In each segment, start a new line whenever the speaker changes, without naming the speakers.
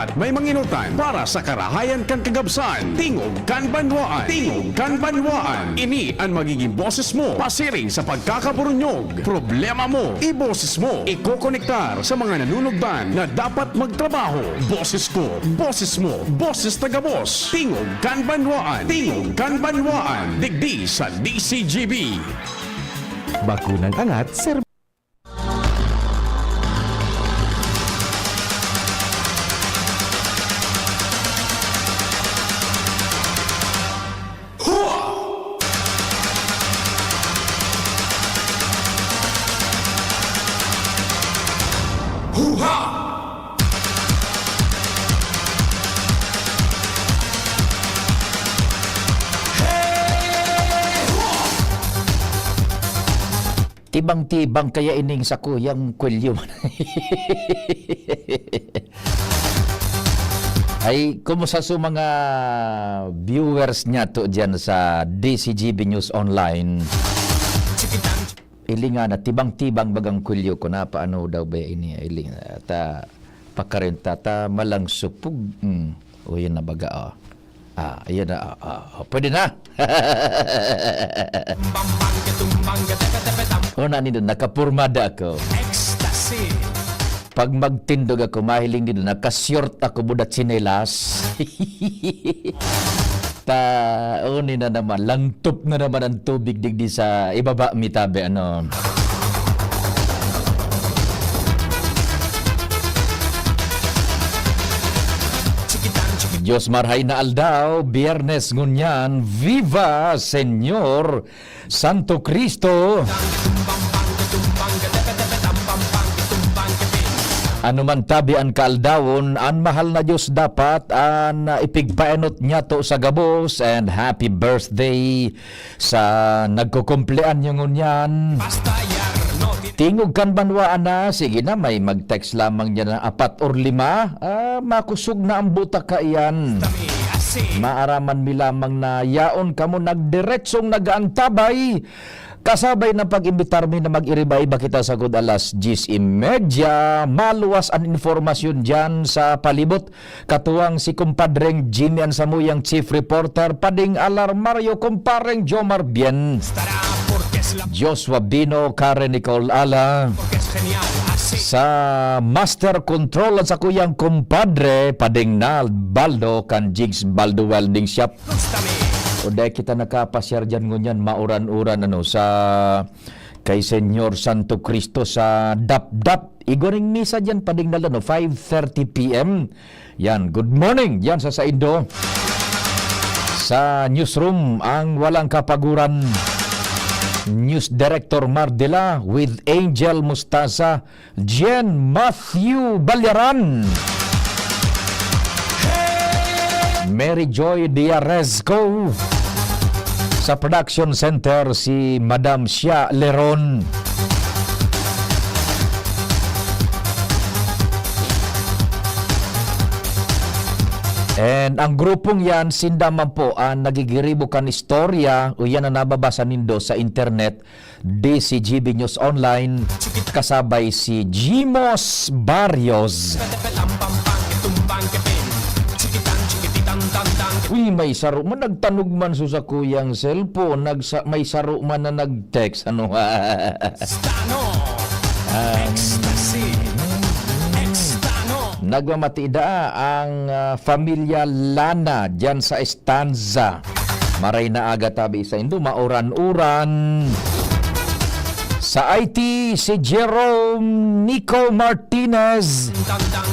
dapat may manginutan para sa karahayan kan kagabsan. Tingog kan banwaan. Tingog kan banwaan. Ini ang magiging boses mo pasiring sa pagkakaburunyog. Problema mo, iboses mo. Ikokonektar sa mga nanunugban na dapat magtrabaho. Boses ko, boses mo, boses taga-boss. Tingog kan banwaan. Tingog kan banwaan. Digdi sa DCGB.
Bakunang angat, sir.
Tibang-tibang kaya ining sa kuyang kwelyo. Ay, kumusta sa mga viewers niya to dyan sa DCGB News Online? Ili nga na, tibang-tibang bagang kwelyo ko na, paano daw ba ini? Ili nga, ta pakarenta, ta malang supug. O yun na baga, ayan na, pwede na. Una nito, nakapurmada ako.
Ecstasy.
Pag magtindog ako, mahiling nito, nakasyort ako budat sinelas. Uni na naman, langtop na naman ang tubig digdi sa ibaba mitabi, ano. Diyos marhay na aldaw, Biyernes ngunyan, Viva Señor Santo Cristo. Ano man tabi ang kaaldawon, ang mahal na Diyos dapat ang ipigpaenot niya to sa gabos, and happy birthday sa nagkukumplean yung ngunyan. Tingog kan banwaan na, sige na, may mag-text lamang niya na 4 or 5, makusog na ang buta ka iyan. Maaraman mi lamang na yaon kamo nagdiretsong nagaantabay. Kasabay ng pag-imbitar mi na mag-iribay ba kita sa good alas 10:30. Maluwas ang informasyon dyan sa palibot. Katuwang si kumpadreng Jinian Samuyang Chief Reporter, Pading Alarmario, kumpareng Jomar Bien, Joshua Bino, Karen Nicole Ala, sa Master Control at sa kuyang kumpadre, Pading Nal Baldo, kan Jigs Baldo Welding Shop. O dahil kita nakapasyar dyan ngunyan, mauran-uran ano, sa kay Senyor Santo Cristo sa Dap-Dap. Igoring misa dyan, Pading Nal, 5:30 p.m. Yan, good morning dyan sa Saindo. Sa newsroom, ang walang kapaguran, News Director Mardela with Angel Mustaza, Jen Matthew Balyaran, Mary Joy Diarezco. Sa production center, si Madam Shia Leron. And ang grupong yan, sindaman po ang nagigiribukan istorya o yan ang nababasa nindo sa internet, DCGB News Online, kasabay si Jimos Barrios. Uy, may saro man, nagtanog man sa kuyang cellphone, may saro man na nag-text, ano nagmamatida ang familia Lana dyan sa Estanza. Maray na aga tabi sa Indo, mauran-uran. Sa IT, si Jerome Nico Martinez.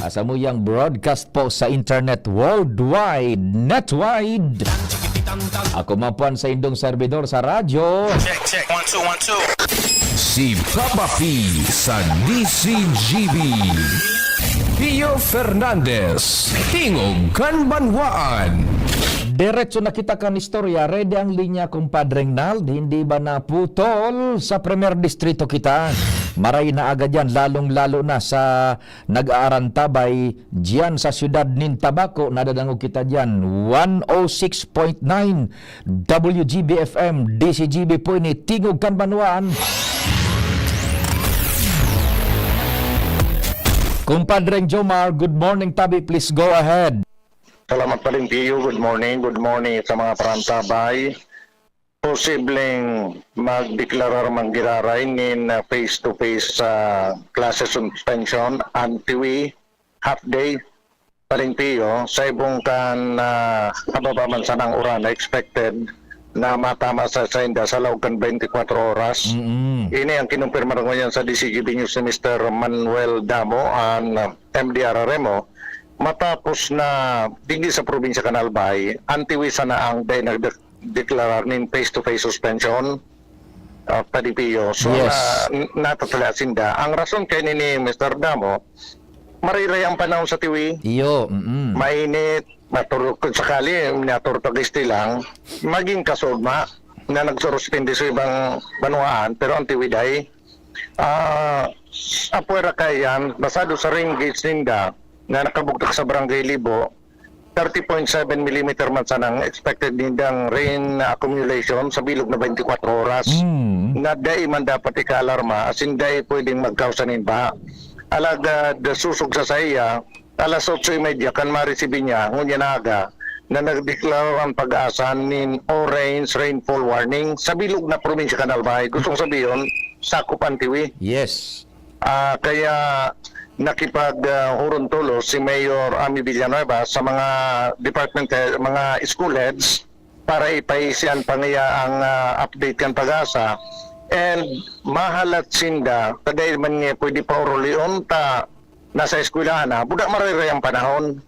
Asa mo yung broadcast po sa internet worldwide, netwide. Ako mapuan sa Indong servidor sa radyo.
Check, 1, 2, 1, 2.
Si Papa P sa DCGB. Pio Fernandez, Tingog kan banwaan.
Diretso na kita kan istorya. Ready ang linya, kumpadreng Nald. Hindi ba naputol sa Premier Distrito kita? Maray na agad yan, lalong-lalo na sa nag-aarantabay diyan sa siyudad nin Tabaco. Nadadangog kita diyan 106.9 WGB-FM DCGB po ini Tingog kan banwaan. Kumpadreng Jomar, good morning tabi, please go ahead.
Salamat pa rin, Pio. Good morning sa mga parantabay. Posibleng magdeklarar manggiraray nin face-to-face classes suspension antiwi half day pa rin, Pio. Sa ibong kan kababaman sa ng uran na expected na matama sa inda sa loob kan 24 oras. Ini ang kinumpirma ngayon sa DCGB News ni Mr. Manuel Damo ang MDR Remo. Matapos na digdi sa probinsya Canalbay, antiwisa na ang day nagdeklarar nin face-to-face suspension of PDPO. So,
Yes.
natatalasin da. Ang rason kay ni Mr. Damo, mariray ang panahon sa tiwi,
Iyo,
mainit, kung sakali, naturtagis lang, maging kasugma na nagsuruspindi sa ibang banwaan, pero ang tiwiday, apuera kayan, basado sa ring gauge ninda, na nakabugtak sa Barangay Libo, 30.7 mm man sanang expected nindang rain accumulation sa bilog na 24 oras. Na day man dapat ika-alarma, as in day pwedeng magkausanin ba. Alagad susog sa saya, alas 8:30 kan marisibi niya, ngunya naga, na nagdeklara ang pag-asa nin orange rainfall warning sa bilog na probinsya Canalbay. Gustong sabihin, sakupan tiwi.
yes.
Kaya nakipag-hurun tulos si Mayor Ami Villanueva sa mga department, mga school heads para ipaisian pa niya ang update kan pag-asa. And mahalat sinda, taday man niya pwede pa urulion ta nasa eskwelahan na, budak mariray ang panahon.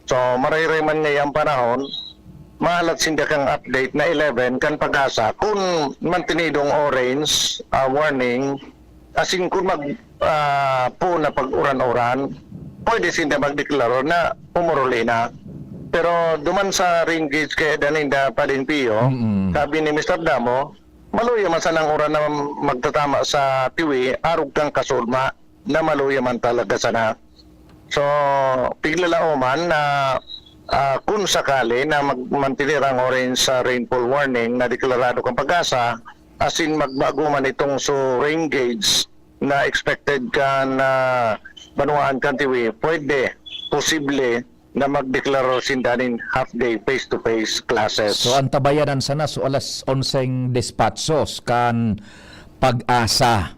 So mariray man niya ang panahon, mahalat sinda kang update na 11 kan pag-asa kung mantinidong orange warning. Asin kung po na pag-uran-uran, pwede sinda magdeklaro na umuruli na. Pero duman sa ring gauge kaya daninda pa din, Pio, sabi ni Mr. Damo, maluya man sanang uran na magtatama sa tiwi, arog kang kasulma na maluya man talaga sana. So, piglala man na kung sakali na magmantinir ang orange sa rainfall warning na deklarado kang pag-asa, asin magbago man itong so rain gauge na expected ka na banuan kan tiwi, pwede, posible na magdeklararo sindanin half-day face-to-face classes.
So ang tabayanan sana so alas 11 despatsos kan pag-asa.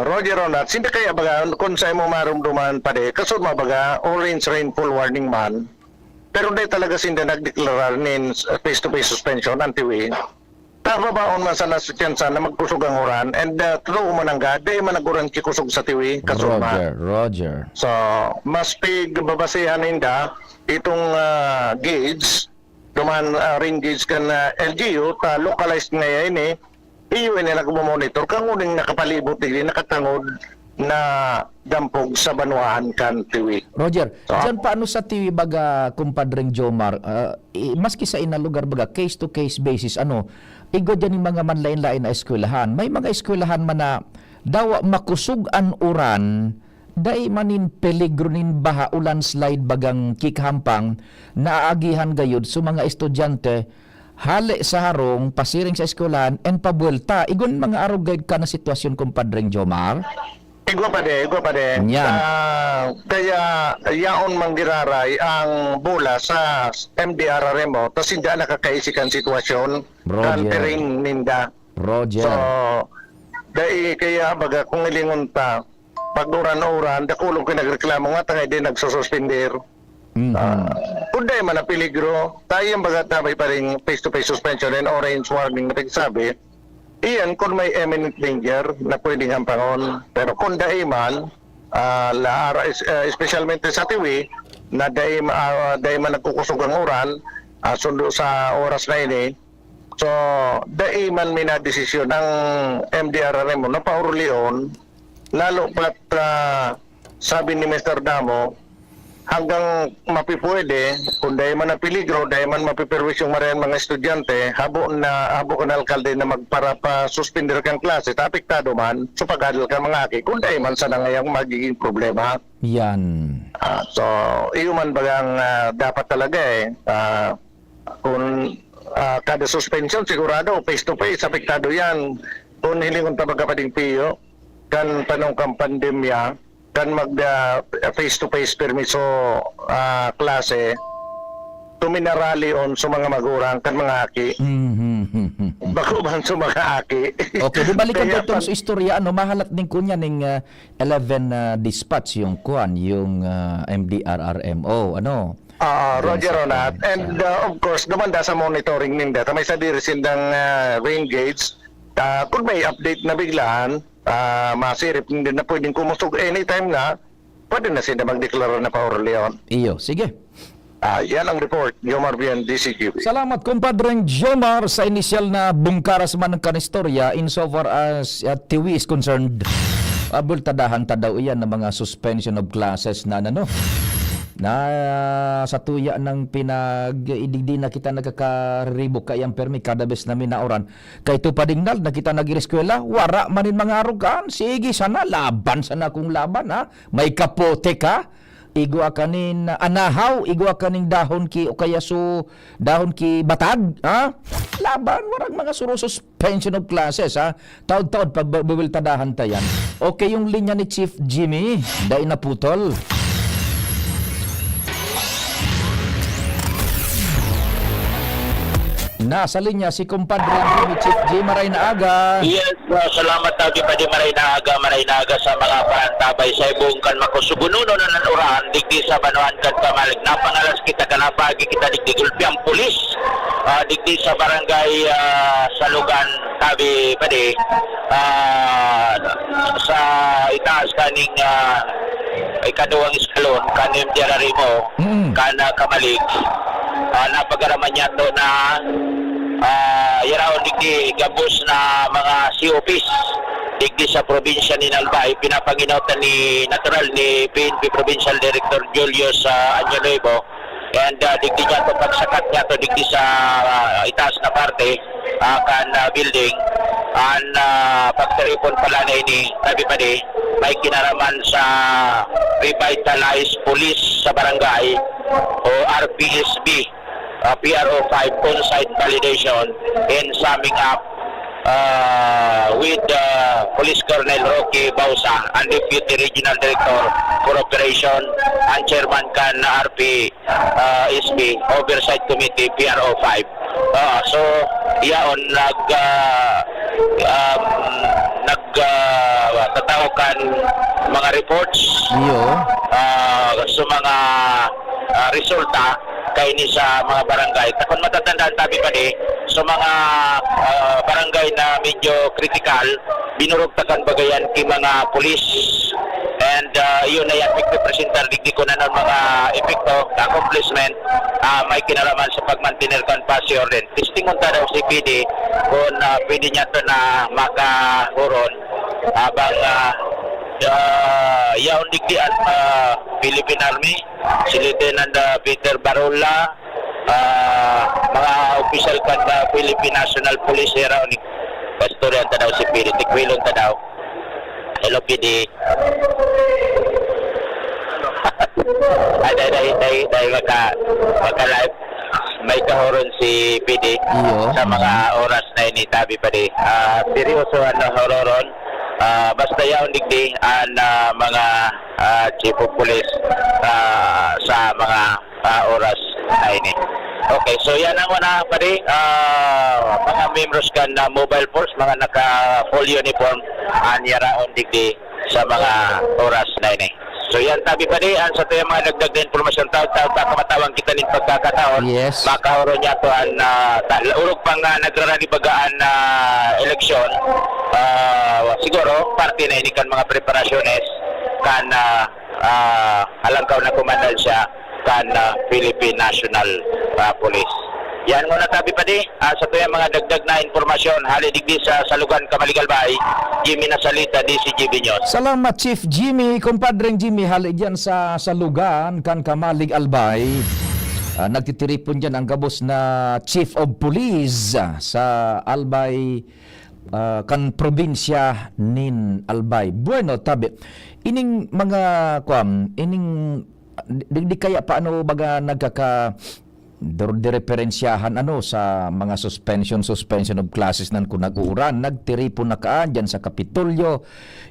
Roger Ronald, sinda kaya baga, kung sa mo marumduman pa de, kasod mabaga, orange rainfall warning man, pero di talaga sinda nagdeklarar nin face-to-face suspension ang tiwi. Tama baon man sana sa tiyansa na magkusog ang uran, and true man ang gade, man naguran kikusog sa tiwi, kasod ma.
Roger.
So, mas babasihan ninda itong gauge, duman ring gauge kan LGU, ta localized ngayon iyo nila kumomonitor, kang uning nakapalibot din, nakatangod na dampog sa banwaan kan tiwi.
Roger, dyan paano sa TV baga, kumpadreng Jomar, maski sa ina lugar baga, case-to-case basis, igo dyan yung mga manlain-lain na eskwelahan. May mga eskwelahan man na daw makusog an uran, day manin peligro nin baha ulan slide bagang kikhampang, naaagihan gayud so mga estudyante, hali sa harong, pasiring sa eskwelahan, and pabuelta. Igon mga arog gayud ka na sitwasyon, kumpadreng Jomar?
Igwa pa de.
Yan.
Kaya yaon manggiraray ang bola sa MDR Remo, tapos hindi nakakaisikan sitwasyon,
Roger.
kantering ninda.
Roger.
So, dahil kaya baga kung ilingon ta, pag uran-uran, dakulong kinagreklamo nga, tangay din nagsususpindir. Kung dahil man na peligro, tayo yung baga tabay pa rin face-to-face suspension and orange warning na pagsabi, iyan kung may imminent danger na pwedeng hampangon. Pero kung dahil man, especialmente sa tiwi, na dahil man nagkukusog ang uran, sundo sa oras na ini, so dahil man may na-desisyon ng MDR Remo na paurulion, lalo pat sabi ni Mr. Damo, hanggang mapipwede, kung dahil man na peligro, dahil man mapiperwis yung marian mga estudyante, habo ka na alkalde na magpara suspender kang klase, apektado man, so pag-adal ka mga aki, kung dahil man sana ngayang magiging problema.
Yan.
So, iyo man bagang dapat talaga kung kada suspension, sigurado, face-to-face, apektado yan. Kung hilingon ta magkapading piyo, kan panong kang pandemya, kan mag face-to-face permiso klase, tuminarali on sa mga magurang kan mga aki. Bago man sa mga aki.
Okay, bubalikan
Kaya
ko itong
pag-
istorya. Mahalat din ko niya ng 11 dispatch, yung kuan, yung MDRRMO.
Roger
Yan sa
Ronat. And of course, dumanda sa monitoring ninda. May sa diri sindang rain gauge. Kung may update na biglaan, masirip hindi na pwedeng kumusog anytime na, pwede na sila magdeklara na Power Leon.
Iyo, sige.
Yan ang report. Yomar Bien, DCQB.
Salamat, kumpadreng Jomar, sa initial na bungkaras man ng kanistorya insofar as Tiwi is concerned. Abultadahan ta daw iyan ng mga suspension of classes na sa tuya ng pinag-idigdi na kita nagkakaribok kayang permi kada bes namin naoran. Kay tupadingnal na kita nag-ireskwela, wara manin mga arugan. Sige sana, laban sana kung laban ha. May kapote ka. Igo akanin anahaw, igo akanin dahon ki o kaya dahon ki batag, ha? Laban, warang mga suspension of classes, ha? Taod-taod pagbubiltadahan tayan. Okay, yung linya ni Chief Jimmy, dahil naputol. Nasa linya si kumpadre Jimmy, Chief Jimmy Maray na aga.
Yes, salamat tabi pa di maray na aga sa mga paantabay sa ibong kan makusugununo na nanurahan digdi sa banuan kan kamalig. Napangalas kita kanapagi kita digdi gulpi ang pulis. Digdi sa barangay Salugan tabi pa di sa itaas kaning ikaduwang iskalon kanim diararimo kana kamalig. Napagaraman niya to na yaraon digdi gabos na mga COPs digdi sa probinsya ni Albay, pinapanginotan ni natural ni PNP Provincial Director Julius Anyo Nuevo, and digdi niya to pagsakat niya to digdi sa itaas na parte kan building and pagtaripon pala na ini tabi pa di may kinaraman sa revitalized police sa barangay o RPSB, PRO 5 on-site validation in summing up with Police Colonel Rocky Bausa and Deputy Regional Director for Operation and Chairman kan RPSB Oversight Committee PRO 5. So iyaon tatawakan mga reports
Iyo.
sa mga resulta kay ni sa mga barangay. Kung matatandaan tabi pa di, sa mga barangay na medyo critical, binurugtakan bagayan ki mga pulis. And yun na yan, pagpipresentar, digdi ko na ng mga epekto, accomplishment, may kinalaman sa pagmantiner kan pasi orden. Tistingon ta daw si PD kung pwede niya to na makahuron habang yaon digdian Philippine Army, si Lieutenant Peter Barola, mga official kan Philippine National Police era ni pastoryan ta daw si PD, tikwilon ta daw. Hello PD. Dahil maka-live may kahoron si PD
Iyo.
sa mga oras na initabi pa di. Seryoso hororon. Basta yaon digdi ang mga chief of police sa mga oras na ini. Okay, so yan ang una pa di. Mga members kan na mobile force, mga naka full uniform, yaraon digdi sa mga oras na ini. So yan tabi pa di, sa tayo mga dagdag na informasyon, taon-taon kamatawang kita ning pagkakataon.
Yes.
Makahoro niya to ang urog pang nagrarani bagaan na eleksyon. Siguro parte na ini kan mga preparasyones kan alangkaw na kumandan siya kan Philippine National Police. Yan muna tabi pa di, sa tayo mga dagdag na informasyon, halidigdi sa Salugan, Kamaligalbay, Jimmy Nasalita, DCGB News.
Salamat, Chief Jimmy. Kumpadreng Jimmy, halig dyan sa Salugan, kan Kamalig Albay. Nagtitiripon dyan ang gabos na Chief of Police sa Albay, kan probinsya nin Albay. Bueno, tabi. Ining mga, ining, di kaya paano baga direferensyahan sa mga suspension of classes nan kung nag-uuran, nagtiri po na kaan dyan sa Kapitolyo,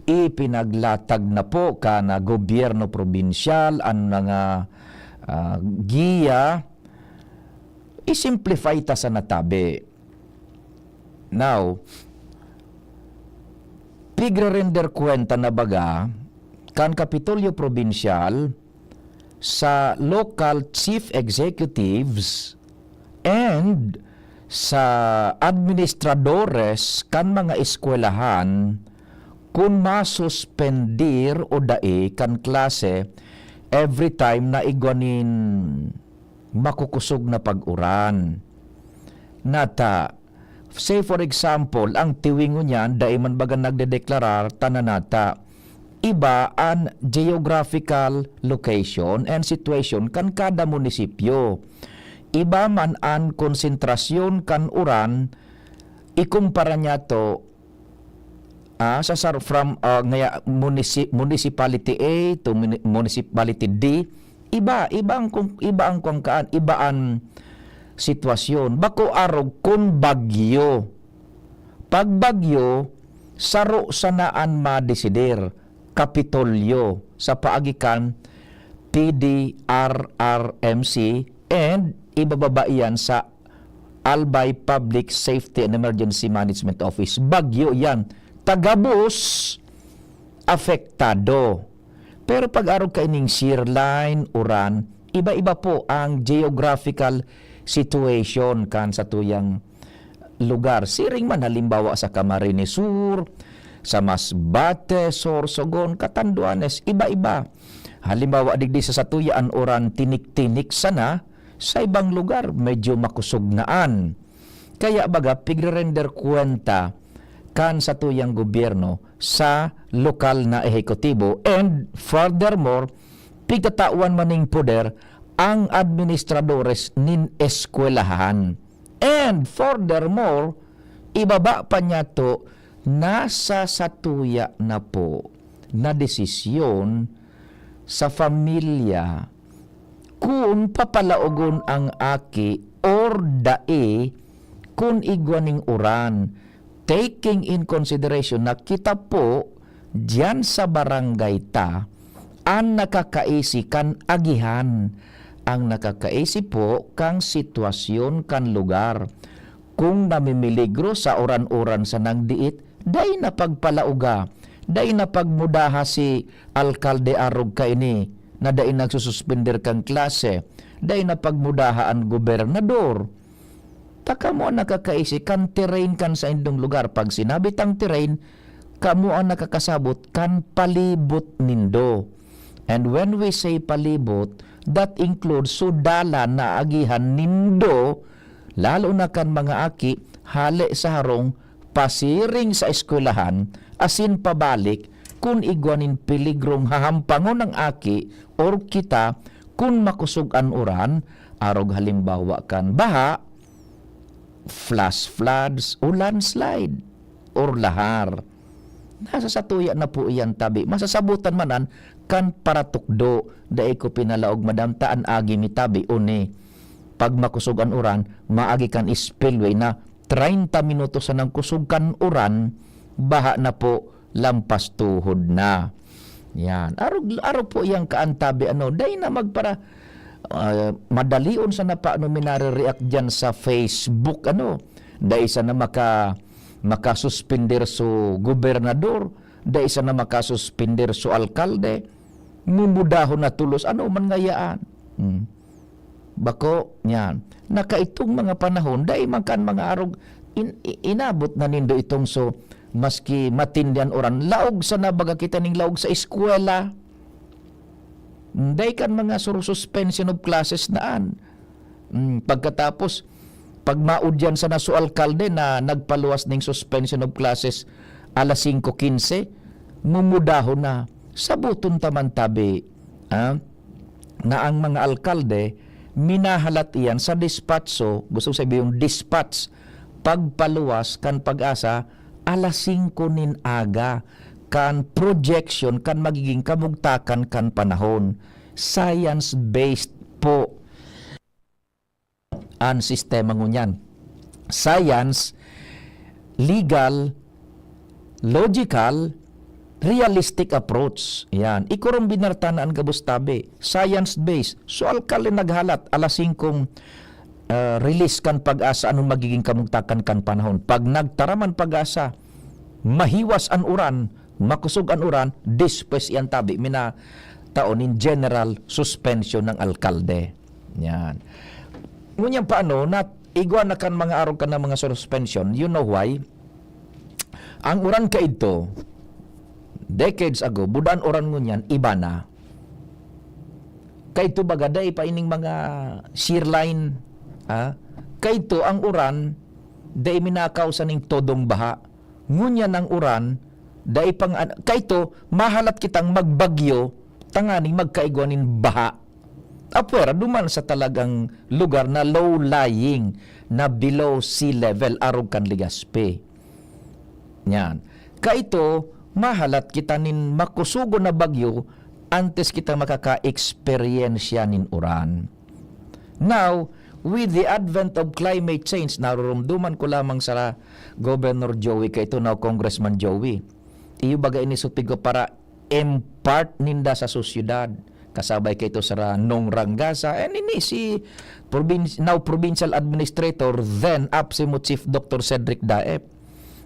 ipinaglatag na po ka na gobyerno probinsyal ang mga giya, isimplify ta sa natabi. Now, pigre-render kwenta na baga kan Kapitolyo probinsyal sa local chief executives and sa administradores kan mga eskwelahan kung masuspendir o dae kan klase every time na igwanin makukusog na pag-uran. Nata, say for example, ang tiwingo niyan, dae man baga nagdedeklarar, tananata, iba ang geographical location and situation kan kada munisipyo. Iba man ang konsentrasyon kan uran, ikumpara niya to from municipality A to municipality D. Iba ang kungkaan, iba ang sitwasyon. Bako arog kun bagyo. Pag bagyo, saro sanaan madesider. Kapitolyo sa paagikan PDRRMC and ibababa yan sa Albay Public Safety and Emergency Management Office. Bagyo yan. Tagabus, apektado. Pero pag araw kaining shear line, uran, iba-iba po ang geographical situation kan sa tuyang lugar. Siring man halimbawa sa Camarines Sur, sa Masbate, Sorsogon, Catanduanes, iba-iba. Halimbawa, digdi sa Satuyaan, Oran, tinik-tinik sana, sa ibang lugar, medyo makusugnaan. Kaya baga, pigre-render kwenta kan sa tuyang gobyerno sa lokal na ehekutibo. And furthermore, pigtatawan maning poder ang administradores nin eskwelahan. And furthermore, ibaba pa niya to nasa satuya na po na desisyon sa familya kung papalaogon ang aki or dae kung igwaning uran, taking in consideration na kita po diyan sa barangay ta ang nakakaisi kan agihan, ang nakakaisi po kang sitwasyon kan lugar. Kung namimiligro sa oran-oran sa nangdiit, day na pagpalauga, day na pagmudaha si alkalde arog ka ini, na day nagsususpender kang klase, day na pagmudaha ang gobernador. Taka mo ang nakakaisi, kan terrain kan sa indong lugar. Pag sinabi tang terrain, kamo ang nakakasabot kan palibot nindo. And when we say palibot, that includes sudala na agihan nindo, lalo na kan mga aki, hali sa harong, pasiring sa eskwelahan, asin pabalik, kung igwanin piligrong hahampangon ng aki, or kita, kung makusog uran, arog halimbawa kan baha, flash floods, o landslide, or lahar. Nasa satuya na po iyan tabi. Masasabutan manan, kan paratukdo, daay ko pinalaog madamtaan agi mi tabi, une. Pag makusugan uran, maagi kan spillway na 30 minutos sa nang kusugan uran, baha na po, lampas tuhod na. Yan. Araw po iyang kaantabi, day na magpara, madalion sa na paano minare-react dyan sa Facebook, day sa na makasuspender so gobernador, day sa na makasuspender so alkalde, mumudahon na tulos, man ngayaan. Bako, yan. Nakaitong mga panahon, dahil magkan mga arog, inabot na nindo itong so, maski matindihan oran, laog sa nabaga kita ning laog sa eskwela. Dahil kan mga suspension of classes naan. Pagkatapos, pag maudyan sa naso alkalde na nagpaluwas ning suspension of classes alas 5:15, mumudahon na. Sabuton taman tabi, na ang mga alkalde, minahalat iyan sa dispatso, gusto sabihin yung dispatch, pagpaluwas kan pag-asa, alas 5 nin aga, kan projection, kan magiging kamugtakan kan panahon. Science-based po. ang sistema ngunyan. Science, legal, logical, realistic approach. Yan. Ikurong binartanaan gabustabi. Science-based. So, alkali naghalat. Alas 5 release kan pag-asa anong magiging kamugtakan kan panahon. Pag nagtaraman pag-asa, mahiwas an uran, makusog an uran, dispes yan tabi. Mina taon in general suspension ng alkalde. Yan. Ngunyan paano, igwa na kan mga araw ka ng mga suspension, you know why? Ang uran ka ito, decades ago, budan oran ngunyan, iba na. Kay ito baga, day pa ining mga shear line, kay ito ang uran, day minakaw sa ning todong baha. Ngunyan ang uran, day pang, kay ito, mahalat kitang magbagyo, tanganing magkaigwanin baha. Apwera, duman sa talagang lugar na low-lying, na below sea level, arog kan Ligaspe. Yan. Kaito, mahalat kita nin makusugo na bagyo antes kita makaka-experience nin uran. Now, with the advent of climate change, narurumduman ko lamang sa Governor Joey, kaito now Congressman Joey, iyo baga inisupig ko para impart ninda sa sosyudad. Kasabay kayo sa Nong Rangasa, and ini si now Provincial Administrator, then APSIMO Chief Dr. Cedric Daep.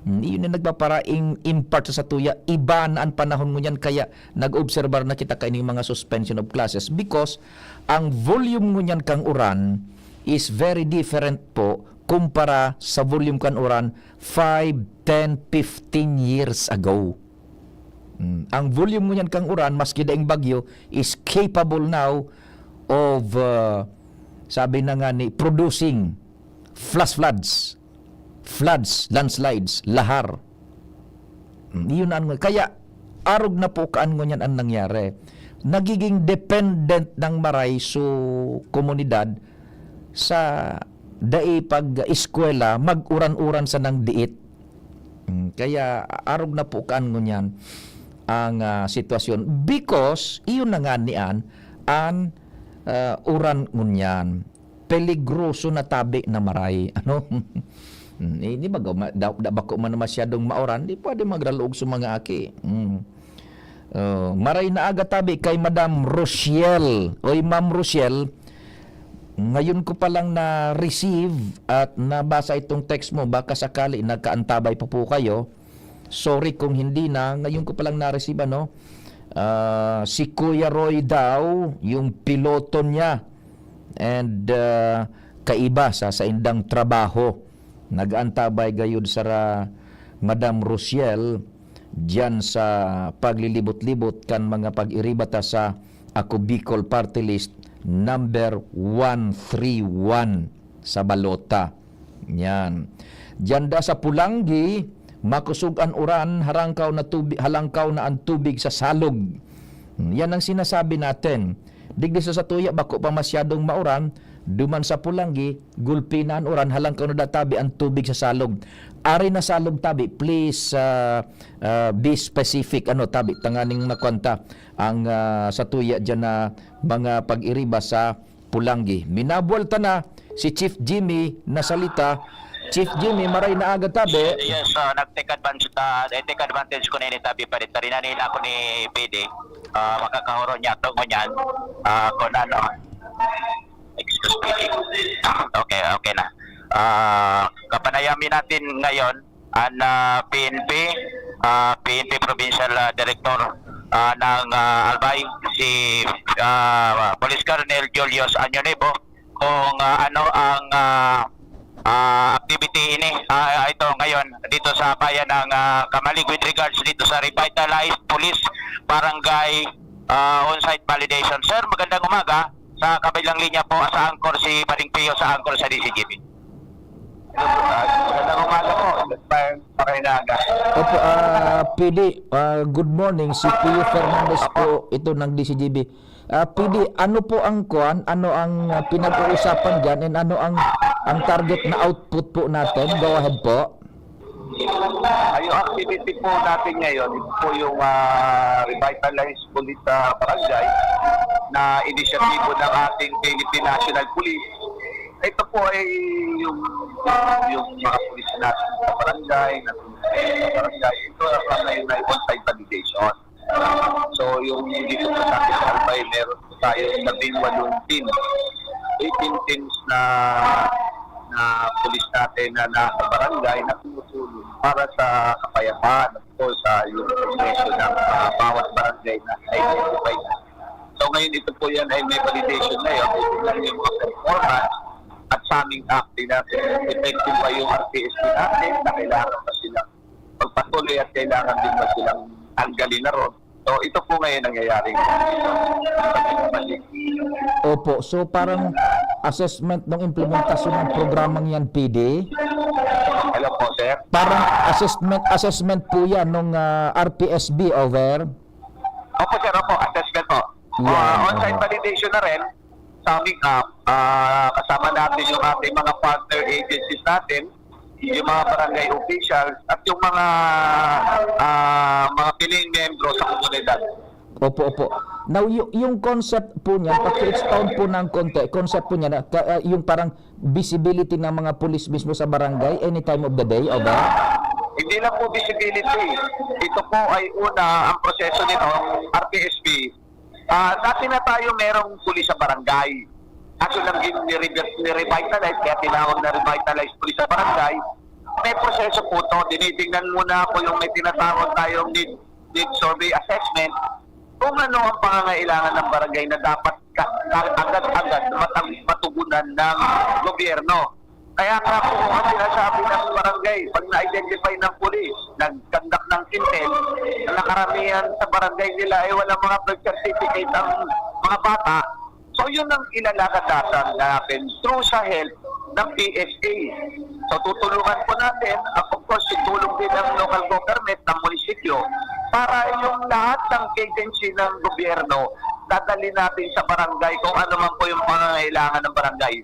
Iyon na nagpaparaing impart sa tuya, iba na ang panahon mo yan, kaya nag-obserbar na kita kaining mga suspension of classes because ang volume mo yan kang uran is very different po kumpara sa volume kan uran 5, 10, 15 years ago. Ang volume mo yan kang uran, maski daing bagyo, is capable now of, sabi na nga ni, producing flash floods, landslides, lahar. Iyon ang, kaya arog na po kaan ngunyan ang nangyari. Nagiging dependent ng maray so komunidad sa dai pag-eskwela, mag-uran-uran sa nang diit. Kaya arog na po kaan ngunyan ang sitwasyon because iyon na nga niyan ang uran ngunyan peligroso na tabi na maray ano hindi ba bako man masyadong maoran di pwede magralog sa mga aki maray na aga tabi kay Madam Rochelle oy Ma'am Rochelle, ngayon ko palang na-receive at nabasa itong text mo, baka sakali nagkaantabay pa po kayo. Sorry kung hindi na, ngayon ko palang na-receive si Kuya Roy daw, yung piloto niya, and kaiba sa indang trabaho. Nag-antabay gayud sa Madam Rochelle, dyan sa paglilibot-libot kan mga pag-iribata sa Ako Bicol Party List, number 131 sa balota. Yan. Diyan da sa Pulangi, makusugan uran, halangkaw na ang tubig sa salog. Yan ang sinasabi natin. Digdi sa tuya, bako pa masyadong mauran, duman sa Pulangi, gulpinan uran, halangkaw na databi ang tubig sa salog. Ari na salog tabi, please be specific. Tabi, tanganing nakwanta ang sa tuya dyan na mga pag-iriba sa Pulangi. Minabualta na si Chief Jimmy na salita. Chief Jimmy, maray na aga tabi.
Yes, nag-take advantage ko na ini tabi pa rin. Tarinanin ako ni PD. Makakahuro niya ito ngunyan. Kung ano. Excuse me. Okay na. Kapanayami natin ngayon ang PNP Provincial Director ng Albay, si Police Colonel Julius Anyonibo, kung ano ang activity ini ito ngayon dito sa bayan ng Kamalig with regards dito sa revitalized police barangay on-site validation. Sir, magandang umaga. Sa kabilang linya po sa Angkor si Paring Pio sa Angkor sa DCGB. Magandang umaga po. Pakinaga.
Opo, PD, good morning. Si Pio Fernandez po ito ng DCGB. PD, ano po ang kuan? Ano ang pinag-uusapan dyan? And ano ang target na output po natin? Go ahead po.
Yung activity po natin ngayon, ito po yung revitalized police barangay na inisyatibo ng ating Philippine National Police
ito po ay yung mga pulis natin sa barangay, ito ay on-site validation. So yung dito sa ating Albay, meron po tayo 18 teams. 18 teams na pulis natin na nasa barangay na tumutulong para sa kapayapaan at po sa yung progresyo ng bawat barangay na identify na. So ngayon ito po yan ay may validation na yun. Ito yung mga performance at sa aming acting natin. Effective ba yung RPSP natin na kailangan pa silang magpatuloy at kailangan din ba silang tanggalin na ron. So ito po ngayon nangyayari.
Opo, so parang assessment ng implementasyon ng programang yan, PD.
Hello po, sir.
Parang assessment po yan ng RPSB, over.
Opo, sir. Opo, assessment po.
Yeah.
On-site validation na rin sa aming app. Kasama natin yung ating mga partner agencies natin, yung mga barangay officials, at yung mga piling membro sa komunidad.
Opo, opo. Now, yung concept po niya, paki-expound po ng konti, concept po niya, yung parang visibility ng mga pulis mismo sa barangay any time of the day, over?
Hindi lang po visibility. Ito po ay una, ang proseso nito, RPSB. Dati na tayo merong pulis sa barangay. Kaso lang ni-revitalize, kaya tinawag na revitalize pulis sa barangay. May proseso po to. Dinitingnan muna ako yung may tinatawag tayong need survey assessment. Kung ano ang pangangailangan ng barangay na dapat agad-agad matugunan ng gobyerno. Kaya nga po ang sinasabi ng barangay, pag na-identify ng pulis, nag-conduct ng intel, na karamihan sa barangay nila ay walang mga birth certificate ang mga bata. So yun ang ilalakadasan natin through sa help ng PSA. So tutulungan po natin, of course, tulong din ng local government, ng munisipyo, para yung lahat ng agency ng gobyerno, dadali natin sa barangay kung ano man po yung pangangailangan ng barangay.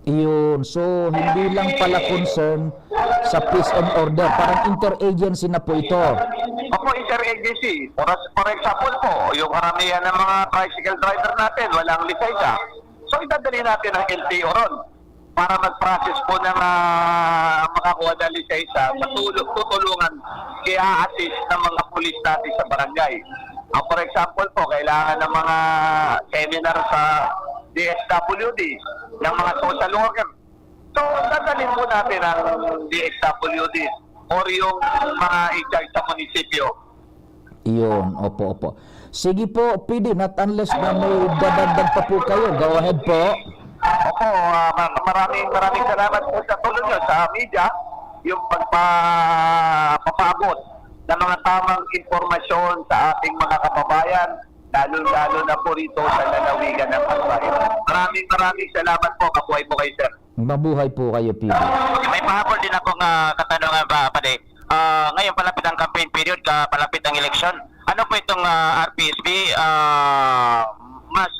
Yun. So, hindi lang pala concern sa peace and order. Parang interagency na po ito.
Opo, interagency. For example po, yung karamihan ng mga tricycle driver natin, walang lisensya. So, idadali natin ang LTO ron para mag-process po ng makakuha ng lisensya sa tutulungan kaya assist ng mga pulis natin sa barangay. For example po, kailangan ng mga seminar sa DSWD, ng mga social worker. So, dadalhin po natin ang DSWD or yung mga in-charge sa munisipyo.
Yun. Opo, opo. Sige po, PD, not unless na may dadagdag pa po kayo. Go ahead po.
Opo, maraming salamat po sa tulong nyo sa media, yung pagpapaabot ng mga tamang informasyon sa ating mga kababayan, lalo na po rito sa lalawigan ng Albay. Maraming salamat po. Kabuhay po kayo, sir.
Mabuhay po kayo, PD.
May pahabol din akong katanungan ba, Pade. Ngayon palapit ang campaign period, palapit ang eleksyon. Ano po itong RPSB mas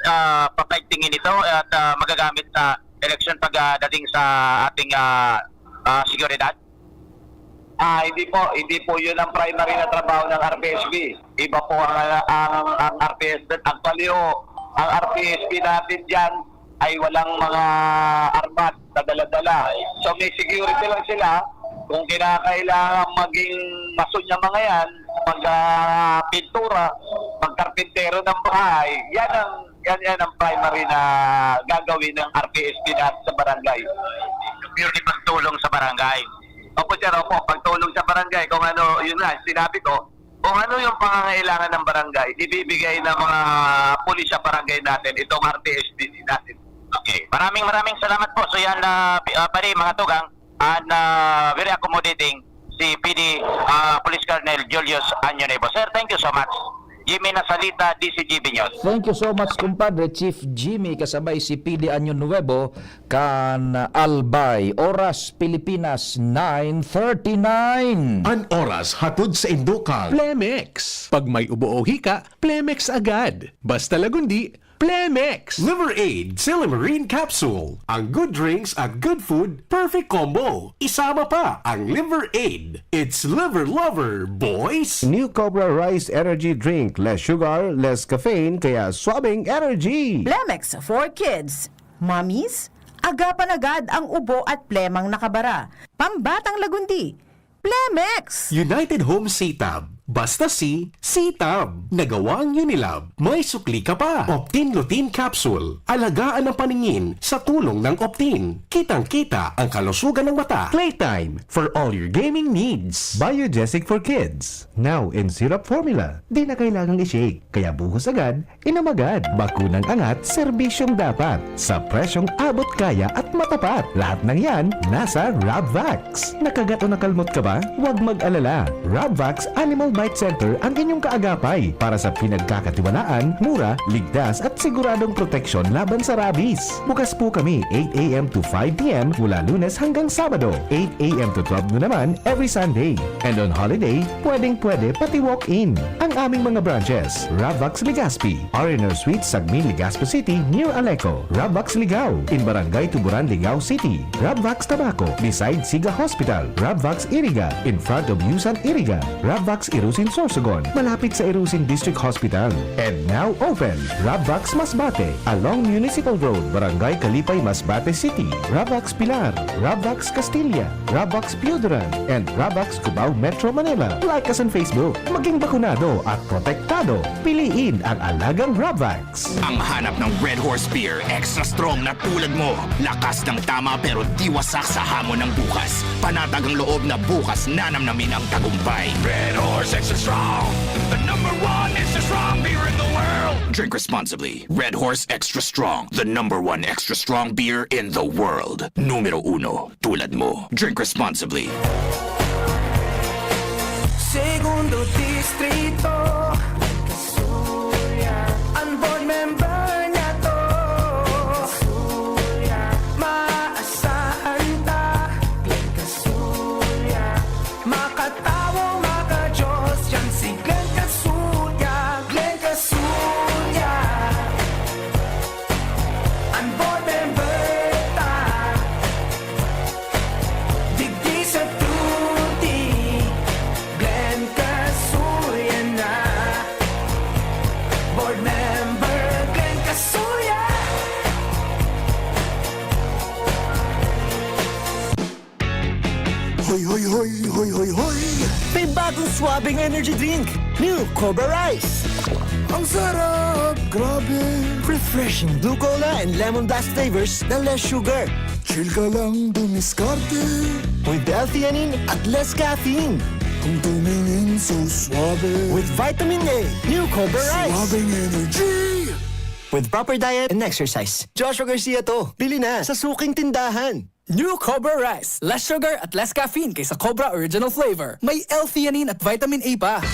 papaigtingin ito at magagamit sa eleksyon pagdating sa ating seguridad?
Hindi po yun ang primary na trabaho ng RPSB. Iba po ang RPSB. Actually, ang RPSB natin dyan ay walang mga armat na dala-dala. So may security lang sila. Kung kinakailangan maging mason yung mga yan, mag-pintura, mag-karpintero ng bahay, yan ang primary na gagawin ng RPSB natin sa barangay.
Purely pagtulong sa barangay.
Opo, sir, pagtulong sa barangay, kung ano, yun nga, sinabi ko, kung ano yung pangangailangan ng barangay, ibibigay ng mga pulis sa barangay natin, itong RPSB natin.
Okay. Maraming salamat po. So yan, pare, mga tugang, and very accommodating si PD Police Colonel Julius Anyonevo. Sir, thank you so much. Jimmy Nasalita, DCGB News.
Thank you so much, kumpadre. Chief Jimmy, kasabay si PD Anyo Nuevo, kan Albay. Oras, Pilipinas, 9:39.
An oras hatod sa Indokal.
Plemex. Pag may ubo o hika, Plemex agad. Basta lagundi, Plemex.
Liver Aid Silimarine Capsule. Ang good drinks at good food, perfect combo. Isama pa ang Liver Aid. It's liver lover, boys!
New Cobra Rice Energy Drink. Less sugar, less caffeine, kaya swabing energy.
Plemex for kids, mommies, agapan agad ang ubo at plemang nakabara. Pambatang Lagundi, Plemex!
United Home CTAB. Basta CTAB. Nagawa ang Unilab. May sukli ka pa. Optin Lutein Capsule. Alagaan ang paningin sa tulong ng Optin. Kitang-kita ang kalusugan ng mata.
Playtime for all your gaming needs. Biogesic for kids. Now in syrup formula. Di na kailangang i-shake. Kaya buhos agad, inom agad. Bakunang angat, serbisyong dapat. Sa presyong abot kaya at matapat. Lahat ng yan, nasa Rabvax. Nakagat o nakalmot ka ba? Huwag mag-alala. Rabvax Animal Bite Center ang inyong kaagapay para sa pinagkakatiwalaan, mura, ligtas at siguradong proteksyon laban sa rabies. Bukas po kami 8 a.m. to 5 p.m. mula Lunes hanggang Sabado, 8 a.m. to 12 noon naman every Sunday. And on holiday, pwedeng-pwede pati walk-in. Ang aming mga branches, Rabvax Legazpi, R&R Suite, Sagmin, Legazpo City, near Aleco. Rabvax Ligao, in Barangay Tuburan, Ligao City. Rabvax Tabaco, beside Siga Hospital. Rabvax Iriga, in front of Yusan Iriga. Rabvax Irusin Sorsogon, malapit sa Irusin District Hospital. And now open, Rabvax Masbate, along Municipal Road, Barangay Kalipay, Masbate City. Rabvax Pilar, Rabvax Castilla, Rabvax Piudaran, and Rabvax Cubao Metro Manila. Like us on Facebook. Maging bakunado at protektado. Piliin ang alagang Rabvax.
Ang hanap ng Red Horse Beer, extra strong na tulad mo. Lakas ng tama pero di wasak sa hamon ng bukas. Panatag ang loob na bukas nanamnamin ang tagumpay. Red Horse Extra Strong, the #1 extra strong beer in the world. Drink responsibly. Red Horse Extra Strong, the #1 extra strong beer in the world. Numero 1, tulad mo. Drink responsibly.
Segundo Distrito, Kasuya, ang board member niya to. Kasuya, maasahan ta. Glenn Kasuya, makatawo, maka-Diyos yan si Glenn Kasuya. Glenn Kasuya, ang board member ta. Digdi sa tuti, Glenn Kasuya na. Board member Glenn Kasuya.
Hoy, hoy, hoy, hoy, hoy, hoy!
May bagong swabing energy drink, New Cobra Rice.
Ang sarap! Grabe!
Refreshing blue cola and lemon blast flavors na less sugar.
Chill ka lang dumiskarte.
With L-theanine at less caffeine.
Kung tumingin so suabe.
With vitamin A, New Cobra Rice.
Suabing energy!
With proper diet and exercise. Joshua Garcia to. Bili na sa suking tindahan.
New Cobra Rice. Less sugar at less caffeine kaysa Cobra Original Flavor. May L-theanine at vitamin A pa.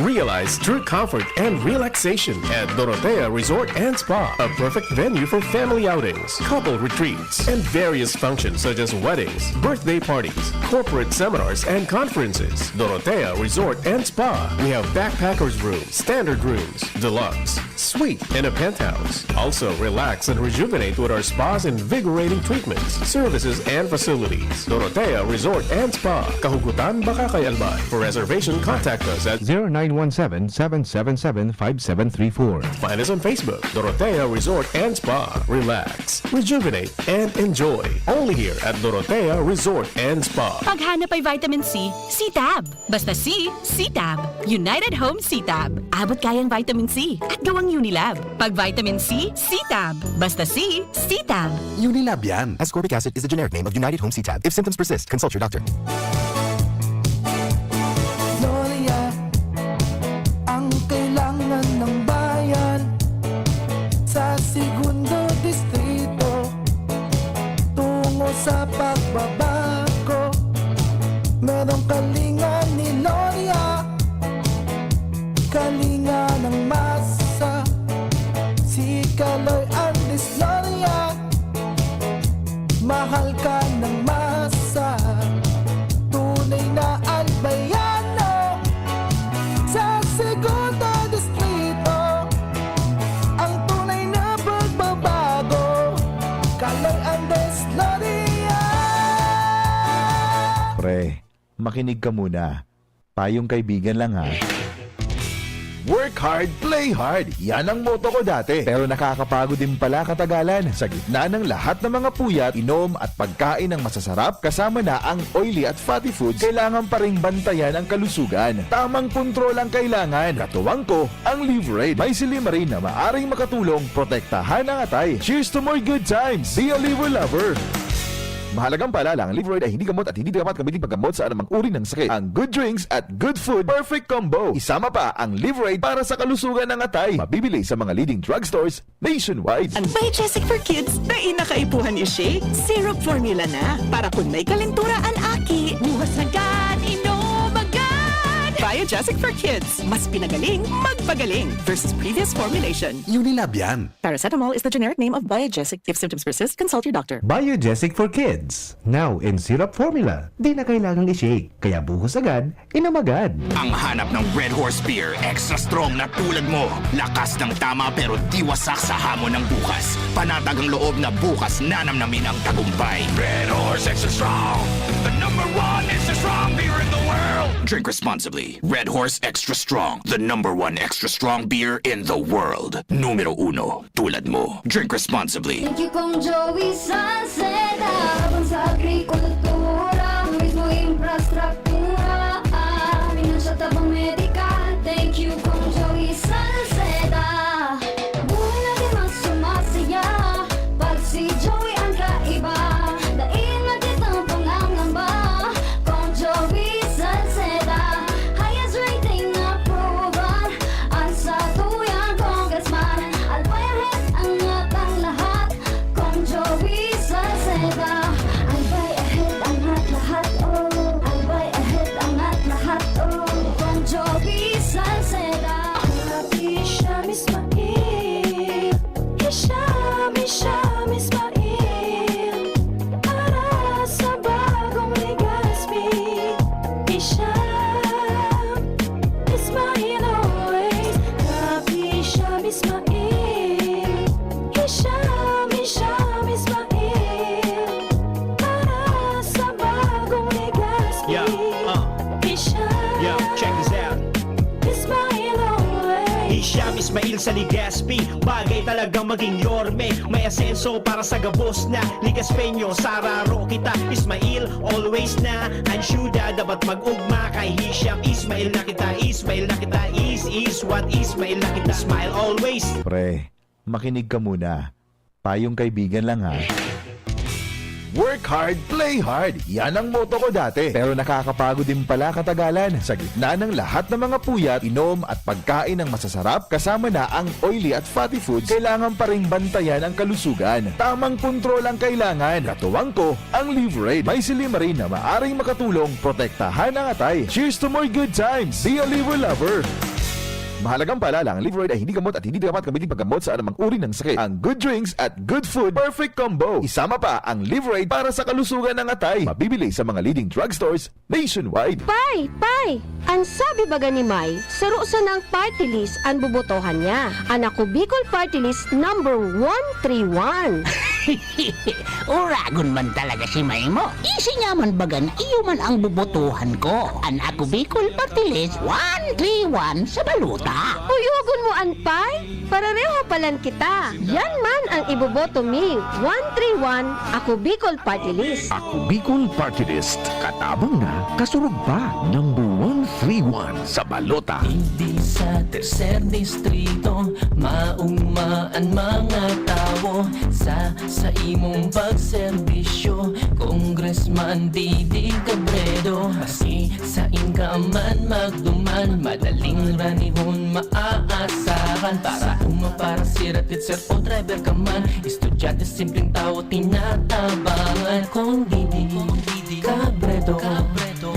Realize true comfort and relaxation at Dorotea Resort and Spa, a perfect venue for family outings, couple retreats, and various functions such as weddings, birthday parties, corporate seminars, and conferences. Dorotea Resort and Spa. We have backpackers rooms, standard rooms, deluxe, suite, and a penthouse. Also, relax and rejuvenate with our spas invigorating treatments, services, and facilities. Dorotea Resort and Spa, Kahugutan, Bakakay, Albay. For reservation, contact us at
0917-777-5734.
Find us on Facebook, Dorotea Resort and Spa. Relax, rejuvenate, and enjoy. Only here at Dorotea Resort and Spa.
Paghanap ay vitamin C, CTAB. Basta C, CTAB. United Home CTAB. Abot kayang vitamin C at gawang Unilab. Pag vitamin C, CTAB. Basta C, CTAB.
Unilab yan. Ascorbic acid is the generic name of United Home CTAB. If symptoms persist, consult your doctor.
Gloria, ang kailangan ng bayan sa Segundo Distrito tungo sa pagbabago. Merong kalinga ni Gloria, kalinga ng masa, si Kaloy Andis Gloria, mahal ka ng masa, tunay na albayano sa Segundo Distrito, ang tunay na pagbabago, Kaloy Andres Gloria.
Pre, makinig ka muna. Payong kaibigan lang ha.
Work hard, play hard. Yan ang motto ko dati. Pero nakakapagod din pala katagalan. Sa gitna ng lahat ng mga puyat, inom at pagkain ng masasarap, kasama na ang oily at fatty foods, kailangan pa ring bantayan ang kalusugan. Tamang kontrol ang kailangan. Katuwang ko, ang Liverade. May silimarin na maaring makatulong protektahan ang atay. Cheers to more good times. Be a liver lover. Mahalagang paalala, ang Liverade ay hindi gamot at hindi dapat gamitin paggamot sa anumang uri ng sakit. Ang good drinks at good food, perfect combo. Isama pa ang Liverade para sa kalusugan ng atay. Mabibili sa mga leading drugstores nationwide.
Ang Biogesic for Kids na inakaipuhan ni Shake, syrup formula na. Para kung may kalentura ang aki, buhas agad, inom agad. Biogesic for Kids, mas pinagaling, magpagaling versus previous formulation.
Unilab yan.
Paracetamol is the generic name of Biogesic. If symptoms persist, consult your doctor.
Biogesic for Kids. Now in syrup formula. Di na kailangang i-shake. Kaya buhos agad, inom agad.
Ang hanap ng Red Horse Beer, extra strong na tulad mo. Lakas ng tama pero di wasak sa hamon ng bukas. Panatag ang loob na bukas nanamnamin ang tagumpay. Red Horse Extra Strong, the #1 extra strong beer in the world. Drink responsibly. Red Horse Extra Strong, the #1 extra strong beer in the world. Numero 1, tulad mo. Drink responsibly.
Thank you kong Joey Salceda. Habang sa agrikultura, mismo infrastruktura, finansya tabang medikal. Thank you kong Joey Salceda. Buhay natin mas sumasaya pag si Joey ang kaiba. Daig natin ang pangangamba kong Joey Salceda. Highest rating approval ang sa tuyang congressman. Albayahit ang atang lahat kong Joey Salceda. Albay ahead ang lahat, oh. Albay ahead ang lahat, oh. Kong Joey Salceda. Hisham Ismail, Hisham Ismail, para sa bagong Legazpi. Hisham Ismail always. Hisham Ismail, Hisham Ismail, para sa bagong Legazpi. Hisham
check this out.
Ismail always.
Hisham Ismail sa Legazpi, bagay talagang maging yorme. May asenso para sa gabos na Ligaspeño, sararo kita Ismail, always na ansyuda, dapat mag-ugma kay Hisham Ismail na kita. Ismail na kita, is what Ismail na kita. Smile always.
Pre, makinig ka muna. Payong kaibigan lang ha. Work hard, play hard. Yan ang motto ko dati. Pero nakakapagod din pala katagalan. Sa gitna ng lahat ng mga puyat, inom at pagkain ng masasarap, kasama na ang oily at fatty foods, kailangan pa ring bantayan ang kalusugan. Tamang kontrol ang kailangan. Katuwang ko, ang Liverade. May silimarin na maaring makatulong protektahan ang atay. Cheers to more good times. Be a liver lover. Mahalagang paalala, ang Liverade ay hindi gamot at hindi dapat gamitin paggamot sa anumang uri ng sakit. Ang good drinks at good food, perfect combo. Isama pa ang Liverade para sa kalusugan ng atay. Mabibili sa mga leading drugstores nationwide.
Pai! Ang sabi baga ni May, saro sa ng party list ang bubotohan niya. Anak ko Bicol Party List number 131.
Uragon man talaga si May mo. Easy nga man baga na iyo man ang bubotohan ko. Anak ko Bicol Party List 131 sa baluta.
Uyugon mo an Pai? Parareho palan kita. Yan man ang iboboto mi. 131, ako Bicol Party List.
Ako Bicol Party List. Katabang na, kasurog pa. Number 131 sa balota.
Hindi sa tercer distrito, maugmaan mga tao sa imong pagserbisyo. Congressman Didi Cabredo, maski sa inkaman magduman, madaling ranihon maaasahan. Para para siratit sir o driver ka man, estudyante simpleng tao tinatabangan. Kung Didi Cabredo,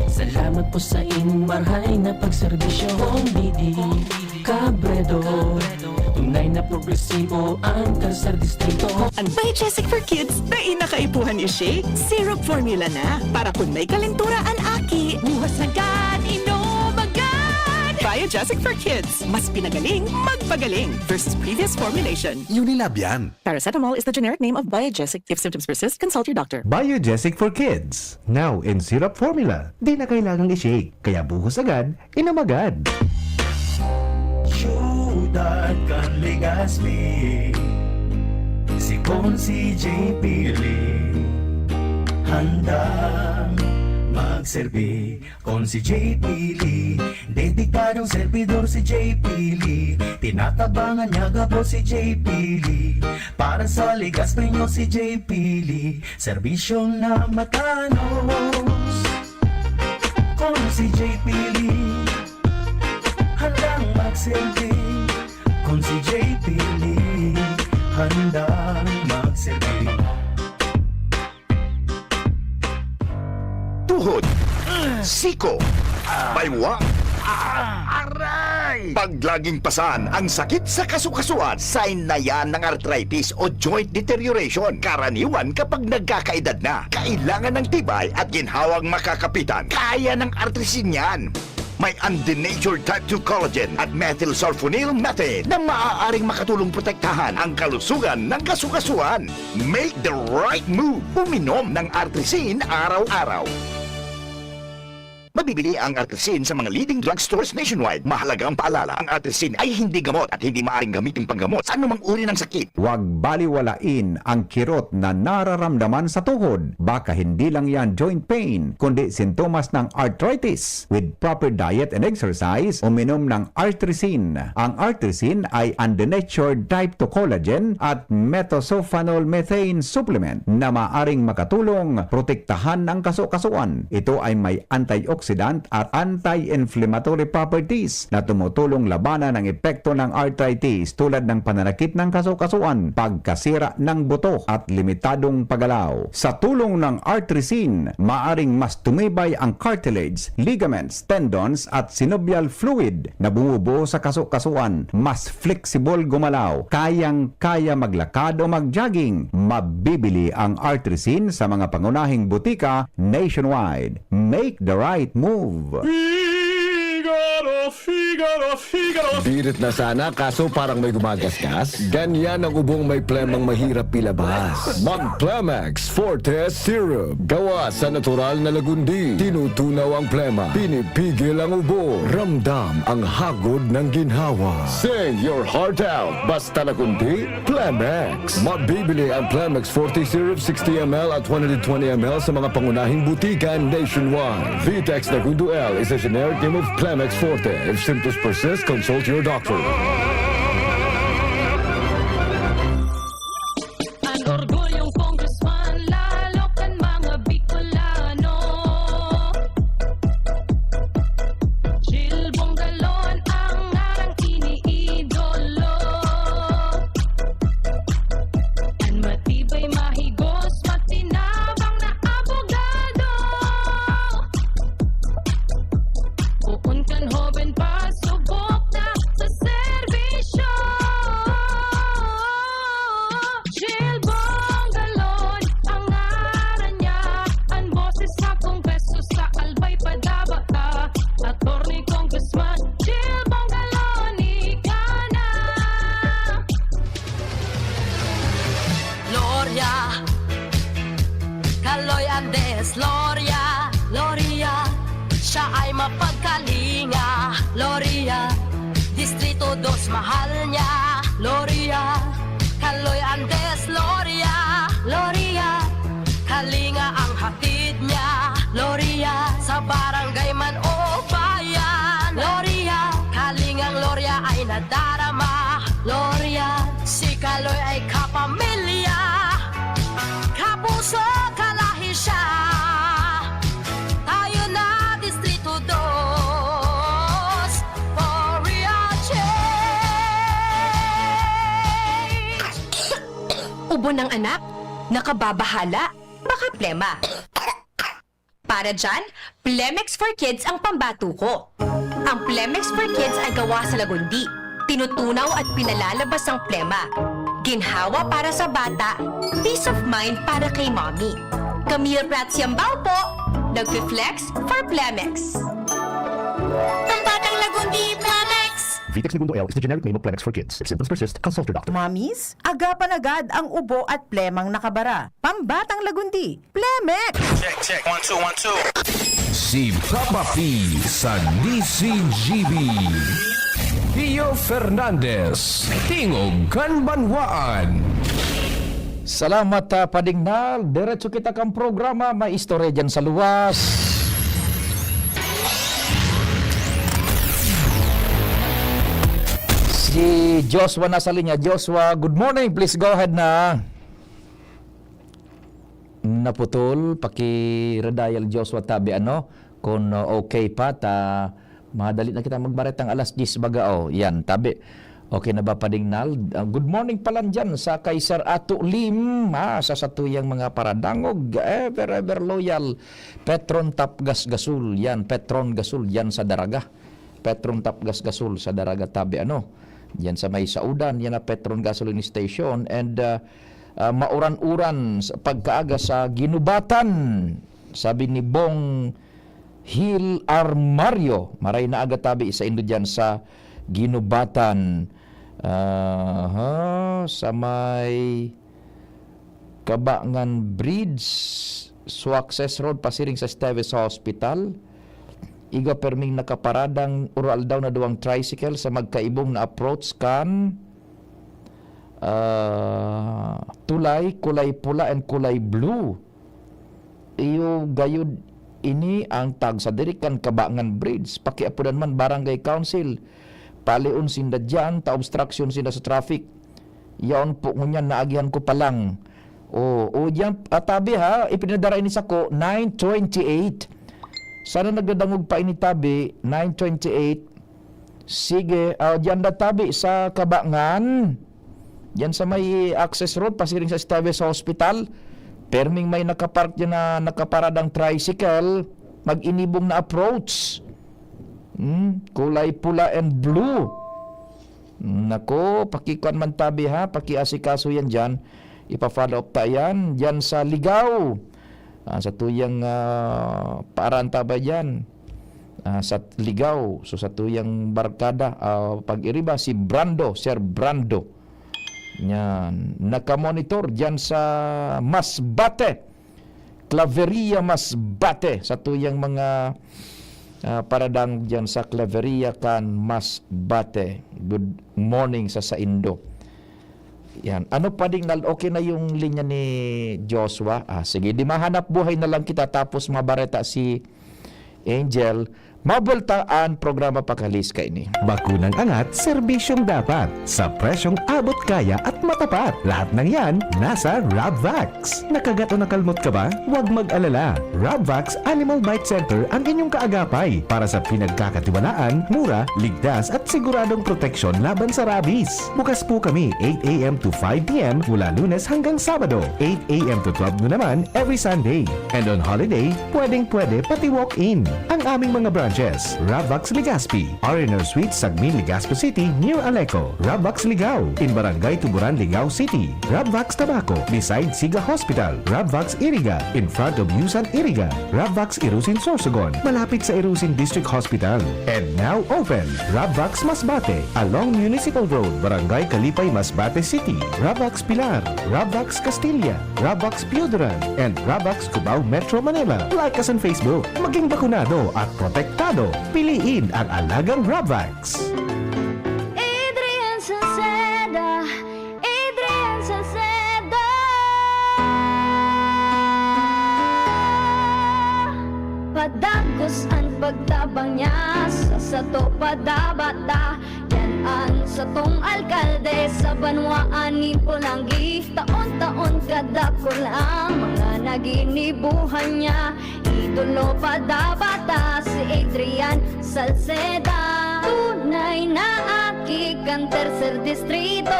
salamat po sa inyong marhay na pagserbisyo. Kung Didi Cabredo, tunay na progresibo ang tercer distrito.
Ang Biogesic for Kids na inakaipuhan ni Shake, syrup formula na. Para kung may kalentura ang aki, buhas agad, inom agad. Biogesic for Kids, mas pinagaling, magpagaling versus previous formulation.
Unilab yan.
Paracetamol is the generic name of Biogesic. If symptoms persist, consult your doctor.
Biogesic for Kids. Now in syrup formula. Di na kailangang i-shake. Kaya buhos agad, inom agad.
Udat kan Legaspi Si Konsi J. Pili Handang magserbi Kon si J. Pili Dedikadong servidor si J. Pili Tinatabangan niya gabo si J. Pili Para sa Legaspi nyo si J. Pili Serbisyong na matanos Kon si J. Pili Handang magserbi Kon si J. Pili Handang magserbi
Tuhod, siko, baywa, aray! Pag laging pasan ang sakit sa kasukasuan, sign na yan ng arthritis o joint deterioration. Karaniwan kapag nagkakaedad na, kailangan ng tibay at ginhawang makakapitan. Kaya ng artrisin yan. May undenatured type 2 collagen at methylsulfonyl methane na maaaring makatulong protektahan ang kalusugan ng kasukasuan. Make the right move. Uminom ng artrisin araw-araw. Mabibili ang artrisin sa mga leading drugstores nationwide. Mahalaga ang paalala, ang artrisin ay hindi gamot at hindi maaaring gamitin panggamot sa anumang uri ng sakit.
Huwag baliwalain ang kirot na nararamdaman sa tuhod. Baka hindi lang yan joint pain, kundi sintomas ng arthritis. With proper diet and exercise, uminom ng artrisin. Ang artrisin ay undenatured type 2 collagen at methylsulfonyl methane supplement na maaaring makatulong protektahan ang kasukasuan. Ito ay may antioxidant at anti-inflammatory properties na tumutulong labanan ang epekto ng arthritis tulad ng pananakit ng kasukasuan, pagkasira ng buto at limitadong paggalaw. Sa tulong ng artrisin, maaring mas tumibay ang cartilage, ligaments, tendons at synovial fluid na bumubuo sa kasukasuan. Mas flexible gumalaw, kayang-kaya maglakad o mag-jogging. Mabibili ang artrisin sa mga pangunahing butika nationwide. Make the right move.
Birit na sana kaso parang may gumagasgas. Ganyan ang ubong may plemang mahirap ilabas. Mag-Plemex Forte Syrup. Gawa sa natural na lagundi. Tinutunaw ang plema. Pinipigil ang ubo. Ramdam ang hagod ng ginhawa. Sing your heart out. Basta lagundi, Plemex. Mabibili ang Plemex Forte Syrup 60ml at 120ml sa mga pangunahing butika nationwide. Vitex Nagundo L is a generic name of Plemex Forte. If symptoms persist, consult your doctor.
Ang orgulyong congressman, lalo kan mga Bicolano. Jill Bongalon, ang ngarang iniidolo. Ang matibay, mahigos, matinabang na abogado. Uun kan hoben pa, subok na sa serbisyo. Jill Bongalon, ang ngaran niya. Ang boses sa kongreso sa albay padabata. Attorney Congressman Jill Bongalon, ika na. Gloria Caloy Andes, Gloria, Gloria, siya ay mapagkalinga. Gloria, Distrito 2 mahal niya. Gloria, Caloy Andes, Gloria, Gloria, kalinga ang hatid niya. Gloria, sa barangay man o bayan. Gloria, kalingang Gloria ay nadarama. Gloria, si Caloy ay kapamilya. Kapuso, kalahi siya. Tayo na Distrito 2 for real change.
Ubo ng anak? Nakababahala? Baka plema. Para dyan, Plemex for Kids ang pambato ko. Ang Plemex for Kids ay gawa sa lagundi. Tinutunaw at pinalalabas ang plema. Ginhawa para sa bata, peace of mind para kay mommy. Camille Prats Yambao po, nag-flex for Plemex. Pambatang lagundi, Plemex!
Vitex Nagundo L is the generic name of Plemex for kids. If symptoms persist, consult your doctor.
Mommies, agapan agad ang ubo at plemang nakabara. Pambatang lagundi, Plemex!
Check, 1, 2, 1, 2.
Si Papa P sa DCGB.
Pio Fernandez, Tingog Kanbanwaan.
Salamat Padingnal. Diretso kita kang programa. May istorya dyan sa luwas. Si Joshua nasa linya. Joshua, good morning. Please go ahead na. Naputol. Paki-redial Joshua tabi ano. Kung okay pa. Madali na kita magbaretang alas 10 bagao. Yan, tabi. Okay na ba Padingnal? Good morning pala dyan sa Kaiser Ato Lim, sa satuyang mga paradangog, ever loyal. Petron Tap Gas Gasul, yan, Petron Gasul, yan sa Daraga. Petron Tap Gas Gasul sa Daraga tabi ano. Yan sa may Saudan, yan na Petron Gasoline Station. And mauran-uran sa pagkaaga sa Ginubatan. Sabi ni Bong Hill Armario, maray na aga tabi sa indo dyan sa Ginubatan. Sa may Kabangan Bridge, Success Road, pasiring sa Esteves Hospital. Iga perming nakaparadang oral daw na duwang tricycle sa magkaibong na approach kan tulay, kulay pula and kulay blue. Iyo gayud ini ang tag sa dirikan Kabangan Bridge. Pakiapudan man Barangay Council. Paliun sinda dyan, ta-obstruction sinda sa traffic. Yaon po ngunyan, naagihan ko palang. O dyan, tabi ha, ipinadara ini sa ko, 9:28. Sana nagdadangog pa ini tabi, 9:28. Sige, dyan na tabi sa Kabangan. Dyan sa may access road, pasiring sa Esteves Hospital. Perming may nakapark dyan na nakaparadang tricycle, mag-inibong na approach. Kulay pula and blue. Nako, pakikuan man tabi ha, pakiasikaso yan dyan. Ipa-follow up tayan dyan sa Ligaw. Sa tuyang paraan taba dyan. Sa Ligaw. So sa tuyang barkada, pag-iriba si Brando, Sir Brando. Yan. Nakamonitor dyan sa Masbate. Claveria Masbate. Sa tuyang mga paradang dyan sa Claveria kan Masbate. Good morning sa Saindo. Yan. Ano Padingnal, okay na yung linya ni Joshua? Sige, di mahanap buhay na lang kita tapos mabareta si Angel. Mabaltaan programa pakalis ka ini.
Bakunang angat, serbisyong dapat. Sa presyong abot kaya at matapat. Lahat ng yan, nasa Rabvax. Nakagat o nakalmot ka ba? Huwag mag-alala. Rabvax Animal Bite Center ang inyong kaagapay para sa pinagkakatiwalaan, mura, ligtas at siguradong proteksyon laban sa rabies. Bukas po kami 8 a.m. to 5 p.m. mula Lunes hanggang Sabado. 8 a.m. to 12 noon naman every Sunday. And on holiday, pwedeng-pwede pati walk-in. Ang aming mga branches, Rabvax Legazpi, R&R Suite, Sagmin, Legazpo City, near Aleco. Rabvax Ligao, in Barangay Tuburan, Ligao City. Rabvax Tabaco, beside Siga Hospital. Rabvax Iriga, in front of Yusan Iriga. Rabvax Irusin Sorsogon, malapit sa Irusin District Hospital. And now open, Rabvax Masbate, along Municipal Road, Barangay Kalipay, Masbate City. Rabvax Pilar, Rabvax Castilla, Rabvax Piodoran, and Rabvax Cubao Metro Manila. Like us on Facebook, maging bakunado at protektado. Piliin ang alagang Rabvax.
Adrian Salceda, Adrian Salceda. Padagos ang pagtabang niya sa sato padabata. Yan ang satong alkalde sa banwaan ni Pulangi. Taon-taon kadako lang mga naginibuhan niya. Idolo padabata si Adrian Salceda. Tunay na aki kang tercer distrito.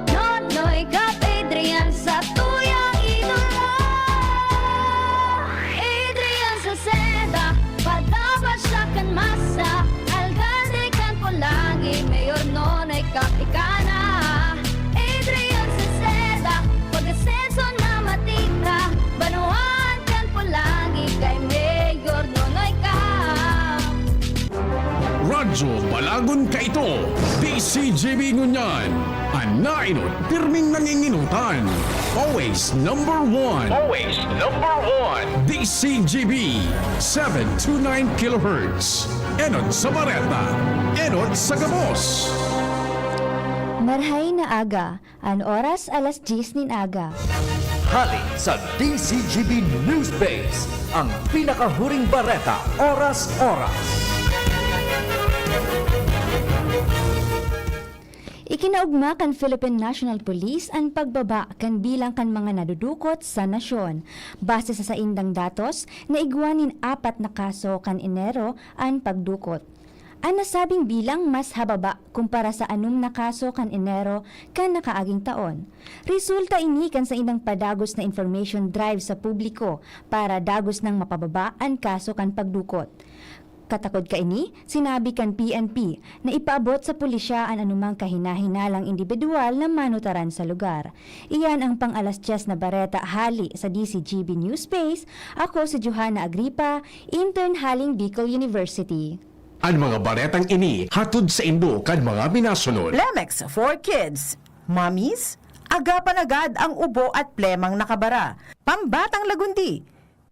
Nonoy Kap Adrian sa tuyang idolo. Adrian Salceda, padabat siya kan masa. Alcalde kan Pulangi, Mayor Nonoy Kap ikana. Adrian Salceda, pag-asenso na matika. Banuan kan Pulangi kay Mayor Nonoy Kap.
Medyo balagon ka ito. DCGB ngunyan. Anainot, pirming nanginginutan. Always number one. Always number one. DCGB 729 kHz. Enot sa Bareta. Enot sa Gabos.
Marhay na aga, an oras alas 10 nin aga.
Hali sa DCGB News Base, ang pinakahuring bareta, oras-oras.
Ikinaugma kan Philippine National Police ang pagbaba kan bilang kan mga nadudukot sa nasyon. Base sa saindang datos, naigwanin 4 na kaso kan Enero ang pagdukot. Ang nasabing bilang mas hababa kumpara sa 6 na kaso kan Enero kan nakaaging taon. Resulta ini kan sa indang padagos na information drive sa publiko para dagos ng mapababa ang kaso kan pagdukot. Katakod ka ini, sinabi kan PNP na ipaabot sa pulisya ang anumang kahinahinalang individual na manutaran sa lugar. Iyan ang pang-alas 10 na bareta hali sa DCGB News Space. Ako si Johanna Agripa, intern haling Bicol University.
Ang mga baretang ini hatod sa Indo kan mga binasunod.
Plemex for Kids. Mommies, agapan agad ang ubo at plemang nakabara. Pambatang lagundi.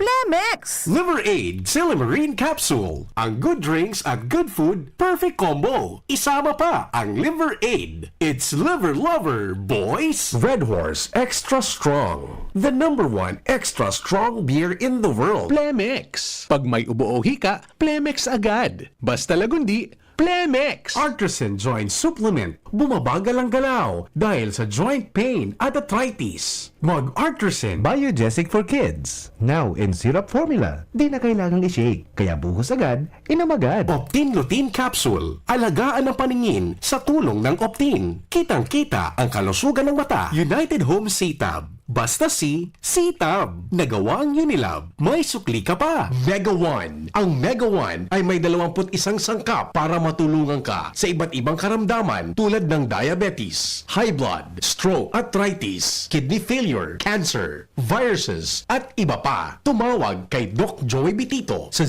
Plemex!
Liver Aid Silimarine Capsule. Ang good drinks at good food, perfect combo. Isama pa ang Liver Aid. It's liver lover, boys. Red Horse Extra Strong. The #1 extra strong beer in the world.
Plemex. Pag may ubo o hika, Plemex agad. Basta lagundi, Plemex.
Artisan Joint Supplement. Bumabagal ang galaw dahil sa joint pain at arthritis. Mag-Artisan.
Biogesic for Kids. Now in syrup formula. Di na kailangang i-shake. Kaya buhos agad, inom agad.
Optin Lutein Capsule. Alagaan ang paningin sa tulong ng Optin. Kitang-kita ang kalusugan ng mata. United Home C-Tab. Basta C-Tab. Nagawa ang Unilab. May sukli ka pa. Mega One. Ang Mega One ay may 21 sangkap para matulungan ka sa iba't ibang karamdaman tulad ng diabetes, high blood, stroke, arthritis, kidney failure, cancer, viruses, at iba pa. Tumawag kay Doc Joey Bitito sa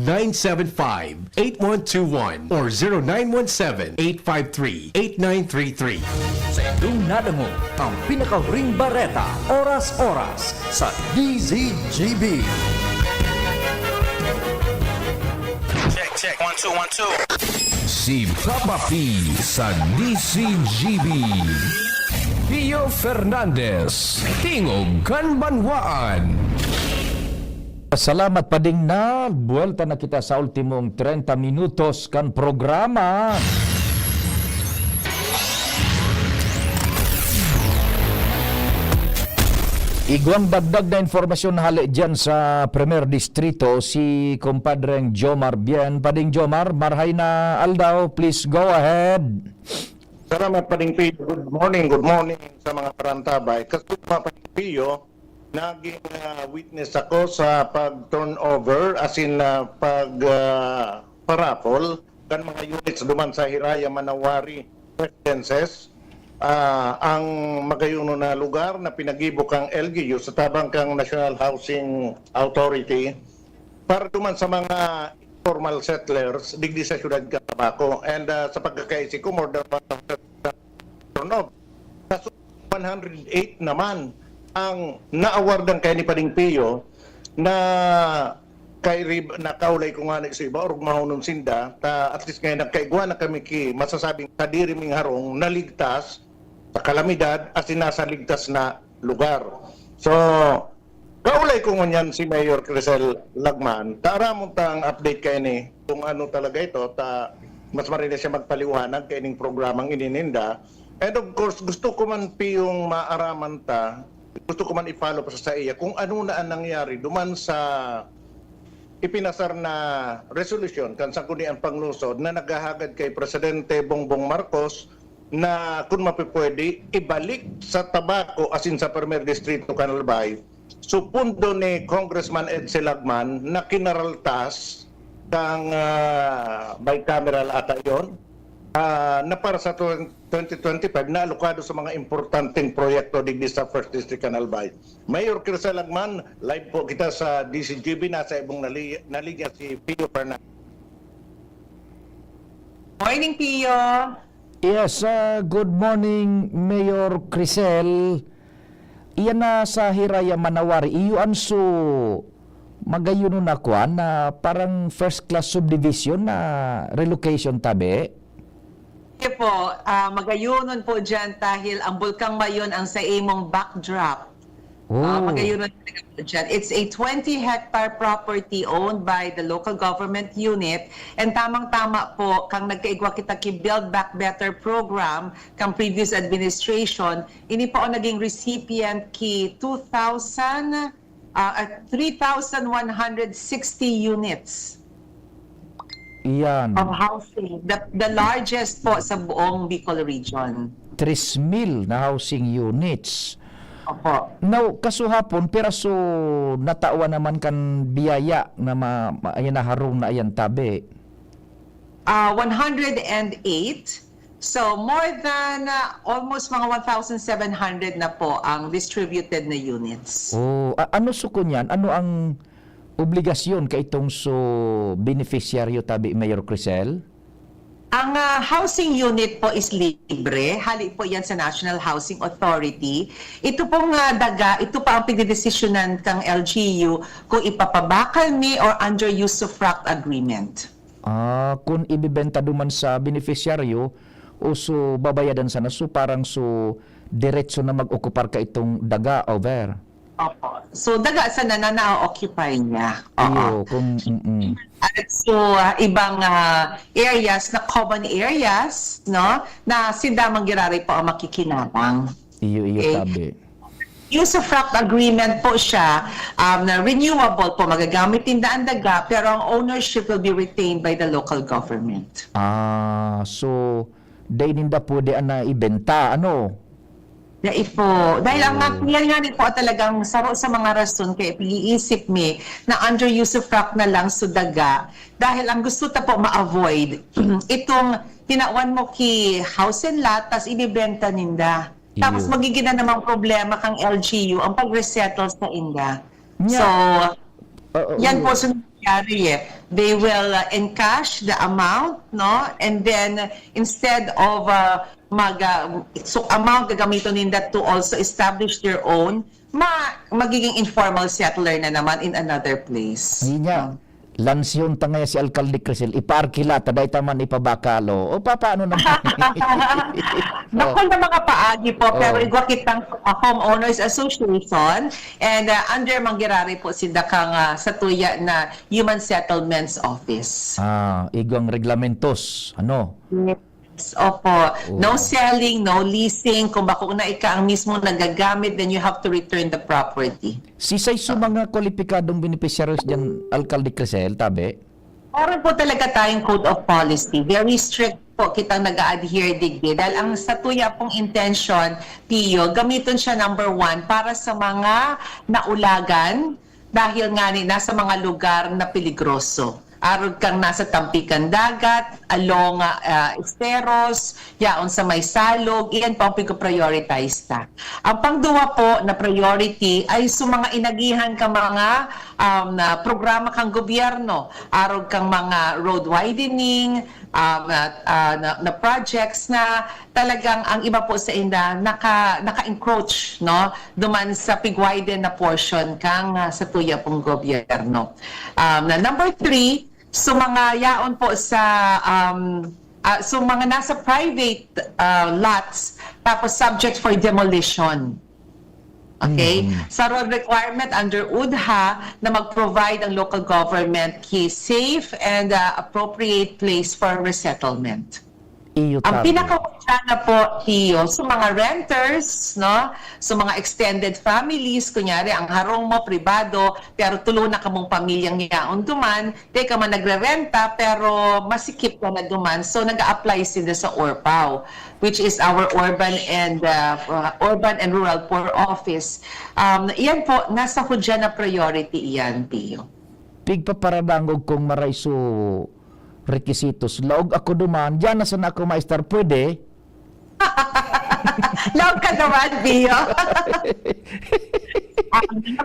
0998-975-8121 or 0917-853-8933.
Sa indong nadango, ang pinakahuring bareta, oras-oras sa DCGB.
Check, 1, 2, 1, 2.
Si Papa P sa DCGB. Pio Fernandez, Tingog Kanbanwaan.
Salamat pa ding na. Buwelta na kita sa ultimong 30 minutos kan programa. Igwang dagdag na informasyon hali dyan sa Premier Distrito si kumpadreng Jomar Bien. Pading Jomar, marhay na aldaw. Please go ahead.
Salamat Pading Pio. Good morning sa mga karantabay. Kasuma Pading Pio, naging witness ako sa pag-turnover as in parapol kan mga units duman sa Hiraya, Manawari, Residences. Ang magayuno na lugar na pinagibok ang LGU sa tabang kang National Housing Authority para duman sa mga informal settlers digdi sa siyudad Cotabato. And sa pagkakaisi ko, more than 108 naman ang naawardan kay ni Pading Pio na nakaulay ko nga sa iba or mahunon sinda at least ngayon nagkaigwa na kami masasabing kadiri ming harong naligtas sa kalamidad at nasa ligtas na lugar. So, kaulay ko ngunyan si Mayor Crisel Lagman, taramon tang update kayo ni kung ano talaga ito, mas marina siya magpaliwanag kayo ng programang inininda. And of course, gusto ko man piyong maaraman gusto ko man i-follow pa sa iya kung ano na ang nangyari duman sa ipinasar na resolution kan Sangguniang Panglungsod na naghahagad kay Presidente Bongbong Marcos na kung mapipwede ibalik sa tabako asin sa Premier Distrito Canalbay supundo ni Congressman Edsel Lagman na kinaraltas kang bicameral ata yon na para sa 2025 na alokado sa mga importanteng proyekto digdi sa 1st District Canalbay. Mayor Crisel Lagman, live po kita sa DCGB, nasa ibong nalinya si Pio Fernandez.
Morning, Pio.
Yes, good morning, Mayor Crisel. Iyan na sa Hiraya Manawari, iyuan so magayuno na kuan na parang first class subdivision na relocation tabi.
Okay po, magayunon po dyan dahil ang Bulkang Mayon ang sa imong backdrop. Magayunon talaga po dyan. It's a 20-hectare property owned by the local government unit and tamang-tama po kang nagkaigwa kita ki Build Back Better program kang previous administration. Ini po ang naging recipient ki 3,160 units.
Iyan.
Of housing. The largest po sa buong Bicol region.
3,000 na housing units.
Opo.
Now, kasuhapon, pero so natawa naman kan biyaya na ayan na harong na ayan tabi.
108. So, more than almost mga 1,700 na po ang distributed na units.
Ano so kunyan? Ano ang obligasyon ka itong so beneficiaryo tabi, Mayor Crisel?
Ang housing unit po is libre. Hali po yan sa National Housing Authority. Ito pong daga, ito pa ang pinidesisyonan kang LGU kung ipapabakal ni or under usufruct agreement.
Kung ibibenta duman sa beneficiaryo o so babayadan sana so parang so diretso na mag-okupar ka itong daga over.
Opo. So daga sa na-occupy niya.
Oo.
At so ibang areas na common areas, no, na sindamang girari po ang makikinabang.
Iyo tabi.
Usufruct agreement po siya na renewable po, magagamit din daan daga, pero ang ownership will be retained by the local government.
So day ninda po di na ibenta, ano?
Dahil ang yan nga rin po talagang saro sa mga rason kaya iisip mi na under usufruct na lang sudaga dahil ang gusto ta po ma-avoid itong tinawan mo ki house and lot tas inibenta ninda. Tapos magiging na namang problema kang LGU ang pag-resettle sa inda. So, yan po sa nangyari They will encash the amount, no? And then instead of amount gagamitin ninda to also establish their own, magiging informal settler na naman in another place.
Niya, lansyon ta ngaya si Alcalde Crisel, iparkila, taday taman ipabakalo. O paano naman?
Nakon na mga paagi po, pero igwa kitang homeowners association and under manggirari po sila kang sa tuya na Human Settlements Office.
Igwang reglamentos, ano?
Opo. No selling, no leasing. Kung bako na ika ang mismo nagagamit, then you have to return the property.
Sisay sa mga kwalipikadong beneficiaries dyan, Alcalde Crisel, tabi?
Meron po talaga tayong code of policy. Very strict po kitang nag-adhere digdi. Dahil ang sa tuya pong intention, Pio, gamiton siya number 1 para sa mga naulagan dahil nga nasa mga lugar na peligroso. Arod kang nasa tampikan dagat, along esteros, yaon sa may salog, iyan pa ang prioritize ta. Ang pangduwa po na priority ay sa mga inagihan ka mga programa kang gobyerno, arod kang mga road widening, na projects na talagang ang iba po sa inda naka-encroach, no, duman sa pigwiden na portion kang sa tuya pong gobyerno. Na number 3, so mga yaon po sa so mga nasa private lots tapos subject for demolition. Okay? Sa road requirement under UDHA na mag-provide ang local government safe and appropriate place for resettlement. Ang pinaka-utya na po, Tio, sa mga renters, no? Sa mga extended families, kunyari, ang harong mo, pribado, pero tulo na ka mong pamilyang yaon duman, di ka man nagre-renta, pero masikip ka na duman. So, nag-a-apply sila sa ORPAW, which is our Urban and Rural Poor Office. Iyan po, nasa hudya na priority iyan, Tio.
Pigpaparadangog kong maraiso requisitos. Laog ako duman, dyan na sana ako maestar, pwede?
Laog ka naman, Bio.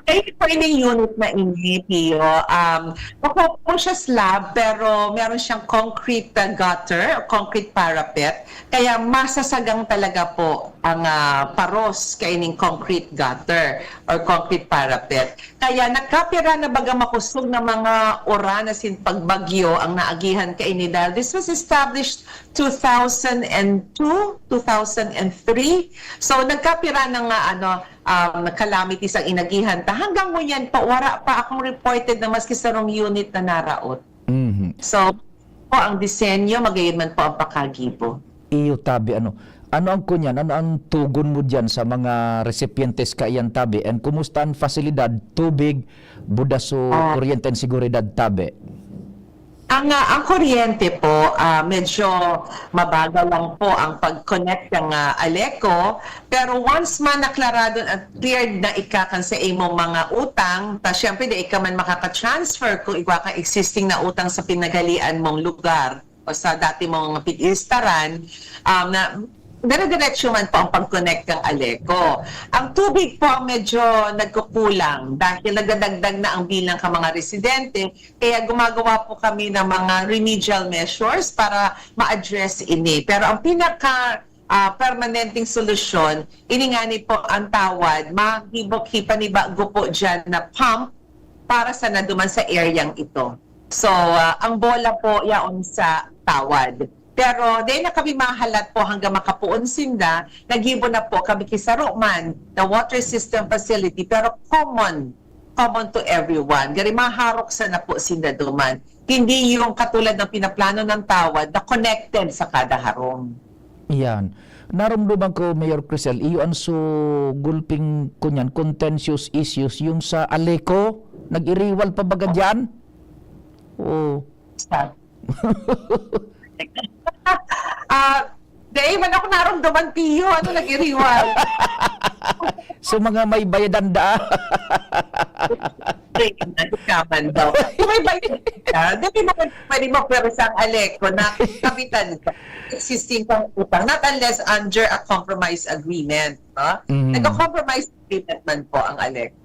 Kaya po ining unit na ini, Pio, nakuha po siya slab, pero meron siyang concrete gutter, concrete parapet. Kaya masasagang talaga po ang paros kay ining concrete gutter or concrete parapet. Kaya nakapira na baga makusog na mga oranas in pagbagyo ang naagihan kay ini dahil this was established 2002, 2003. So nagkapira na nga calamities ang inagihan ta. Hanggang ngayon pa, wala pa akong reported na maski sa wrong unit na naraot. So, po ang disenyo, magayon man po ang pakagibo.
Iyo tabi, ano ang kunyan, ano ang tugon mo dyan sa mga recipientes kaiyan tabi? And kumusta ang fasilidad, tubig, budaso, kuryente, and seguridad tabi?
Ang kuryente po, medyo mabagal lang po ang pag-connect ng Aleco. Pero once man naklarado at cleared na ikakan sa imong mga utang, ta syempre di ika man makaka-transfer kung ikaw ka existing na utang sa pinagalian mong lugar o sa dati mong pag-istaran, na dire-diretso man po ang pag-connect ng Aleco. Ang tubig po ang medyo nagkukulang dahil nagdadagdag na ang bilang ka mga residente, kaya gumagawa po kami ng mga remedial measures para ma-address ini. Pero ang pinaka permanenteng solusyon, iningani po ang tawad, mahibok-hipanibago po dyan na pump para sa naduman sa areang ito. So, ang bola po yaon sa tawad. Pero dahil na kami mahalat po hanggang makapuon sinda, naghibo na po kami kisaro man the water system facility, pero common to everyone. Gari maharok sa na po sinda duman. Hindi yung katulad ng pinaplano ng tawad na connected sa kada harong.
Yan. Naramdaman ko, Mayor Crisel, iyon so gulping kunyan, contentious issues, yung sa Aleco, nag-iriwal pa baga dyan? Oo.
Dahil man ako naramdaman, Pio, ano nag-iriwal?
So mga may bayadan da.
Kaman daw. Kung may bayadan ka, dahil mo pwede mo pero sa Aleco na kapitan ka, existing pang utang, not unless under a compromise agreement. No? Nag-compromise agreement man po ang Aleco.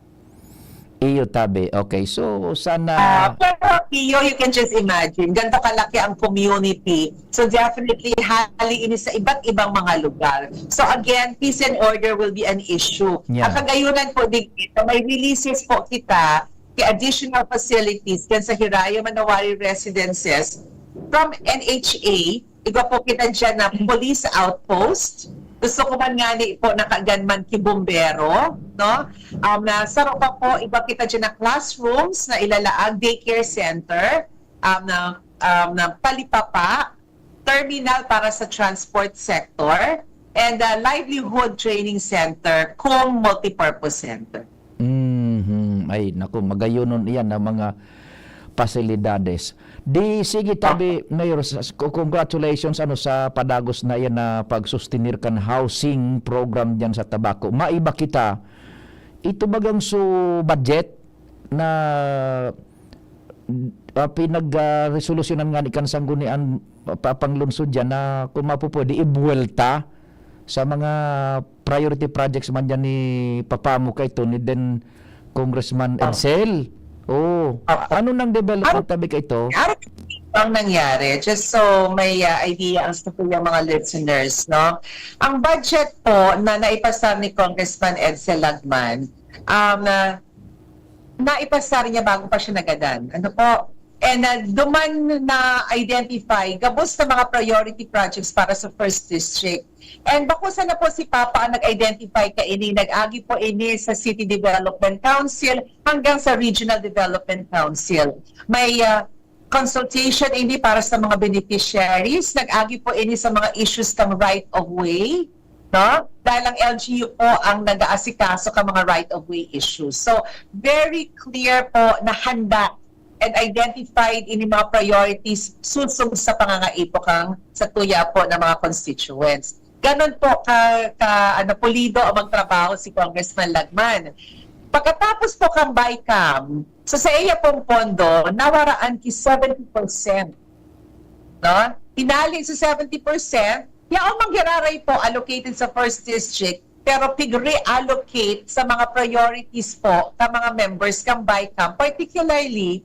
Iyo tabi. Okay, so sana...
Pero Pio, you can just imagine, ganito kalaki ang community. So definitely, hali ini sa iba't ibang mga lugar. So again, peace and order will be an issue.
Yeah.
Ang kagayunan po dito, may releases po kita kay additional facilities kan sa Hiraya Manawari Residences from NHA. Iba po kita dyan na police outpost. Gusto ko man nga po nakaganman ki bombero, no? Na saro pa po, iba kita dyan na classrooms na ilalaag, daycare center, na palipapa, terminal para sa transport sector, and livelihood training center kung multipurpose center.
Ay, naku, magayonon iyan na mga pasilidades. Di, sige tabi, Mayor, congratulations sa padagos na yan na pagsustinir kan housing program dyan sa Tabaco. Maiba kita, ito bagang so budget na pinag-resolusyonan nga ni kan sanggunian panglunsod dyan na kung mapupwede ibuwelta sa mga priority projects man dyan ni Papamuka ito ni then Congressman Edsel. Ano nang development tabi ka ito?
Ang nangyari, just so may idea ang sa yung mga listeners, no? Ang budget po na naipasar ni Congressman Edsel Lagman, naipasar niya bago pa siya nagadan. Ano po? And duman na identify gabos na mga priority projects para sa first district. And bakusan na po si Papa ang nag-identify ka ini, nag-agi po ini sa City Development Council hanggang sa Regional Development Council. May consultation ini para sa mga beneficiaries, nag-agi po ini sa mga issues ng right of way, no? Dahil ang LGU po ang nag-aasikaso ka mga right of way issues. So, very clear po na handa and identified ini mga priorities susong sa pangangaipokang sa tuya po ng mga constituents. Ganon po pulido ang magtrabaho si Congressman Lagman. Pagkatapos po kang BICAM, so sa iya pong pondo, nawaraan ki 70%. No? Pinali sa 70%, yaong manggiraray po allocated sa first district, pero pig-reallocate sa mga priorities po ka mga members kang BICAM, particularly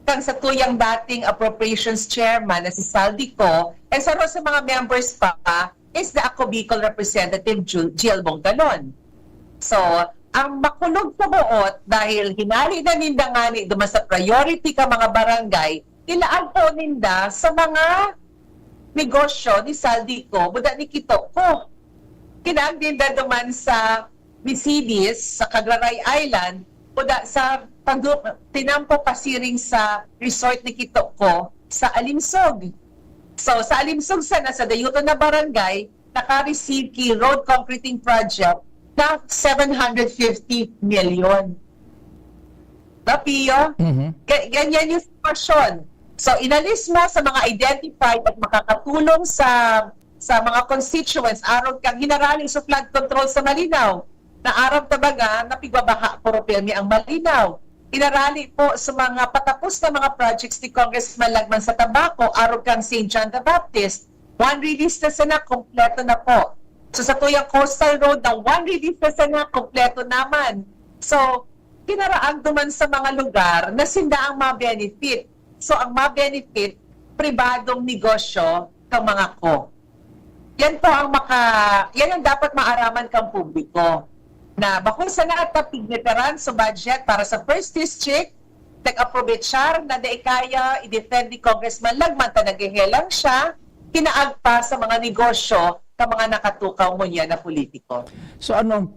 kang sa tuyang dating appropriations chairman na si Saldico, and sa mga members pa is the Ako Bicol Representative Jill Mongalon. So, ang makulog sa buot dahil hinali na ninda nga ni duman sa priority ka mga barangay, ilaan po ninda sa mga negosyo ni Saldico, buda ni Kito ko. Kinaang ninda duman sa Mercedes, sa Cagraray Island, buda sa tinampo pasiring sa resort ni Kito ko sa Alimsog. So, sa Alimsog sana, sa Dayuto na barangay, naka-receive ki road concreting project na 750 million. Napio? Ganyan yung sitwasyon. So, inalis mo sa mga identified at makakatulong sa mga constituents, araw kang hinarali sa flood control sa Malinaw, na araw tabaga na pigbabaha puro pirmi ang Malinaw. Inarali po sa mga patapos na mga projects ni Congressman Lagman sa Tabaco, araw kang St. John the Baptist, one release na sana, kompleto na po. So sa tuyang Coastal Road, na one release na sana, kompleto naman. So, kinaraan duman sa mga lugar na sinda ang ma-benefit. So, ang ma-benefit, pribadong negosyo kang mga ko. Yan po ang yan ang dapat maaraman kang publiko. Na bakong sana at tapigneteran sa budget para sa first district, nag-aprovechar na kaya i-defend ni Congressman Lagman, naghihelang siya, kinaagpa sa mga negosyo ka mga nakatukaw mo niya na politiko.
So ano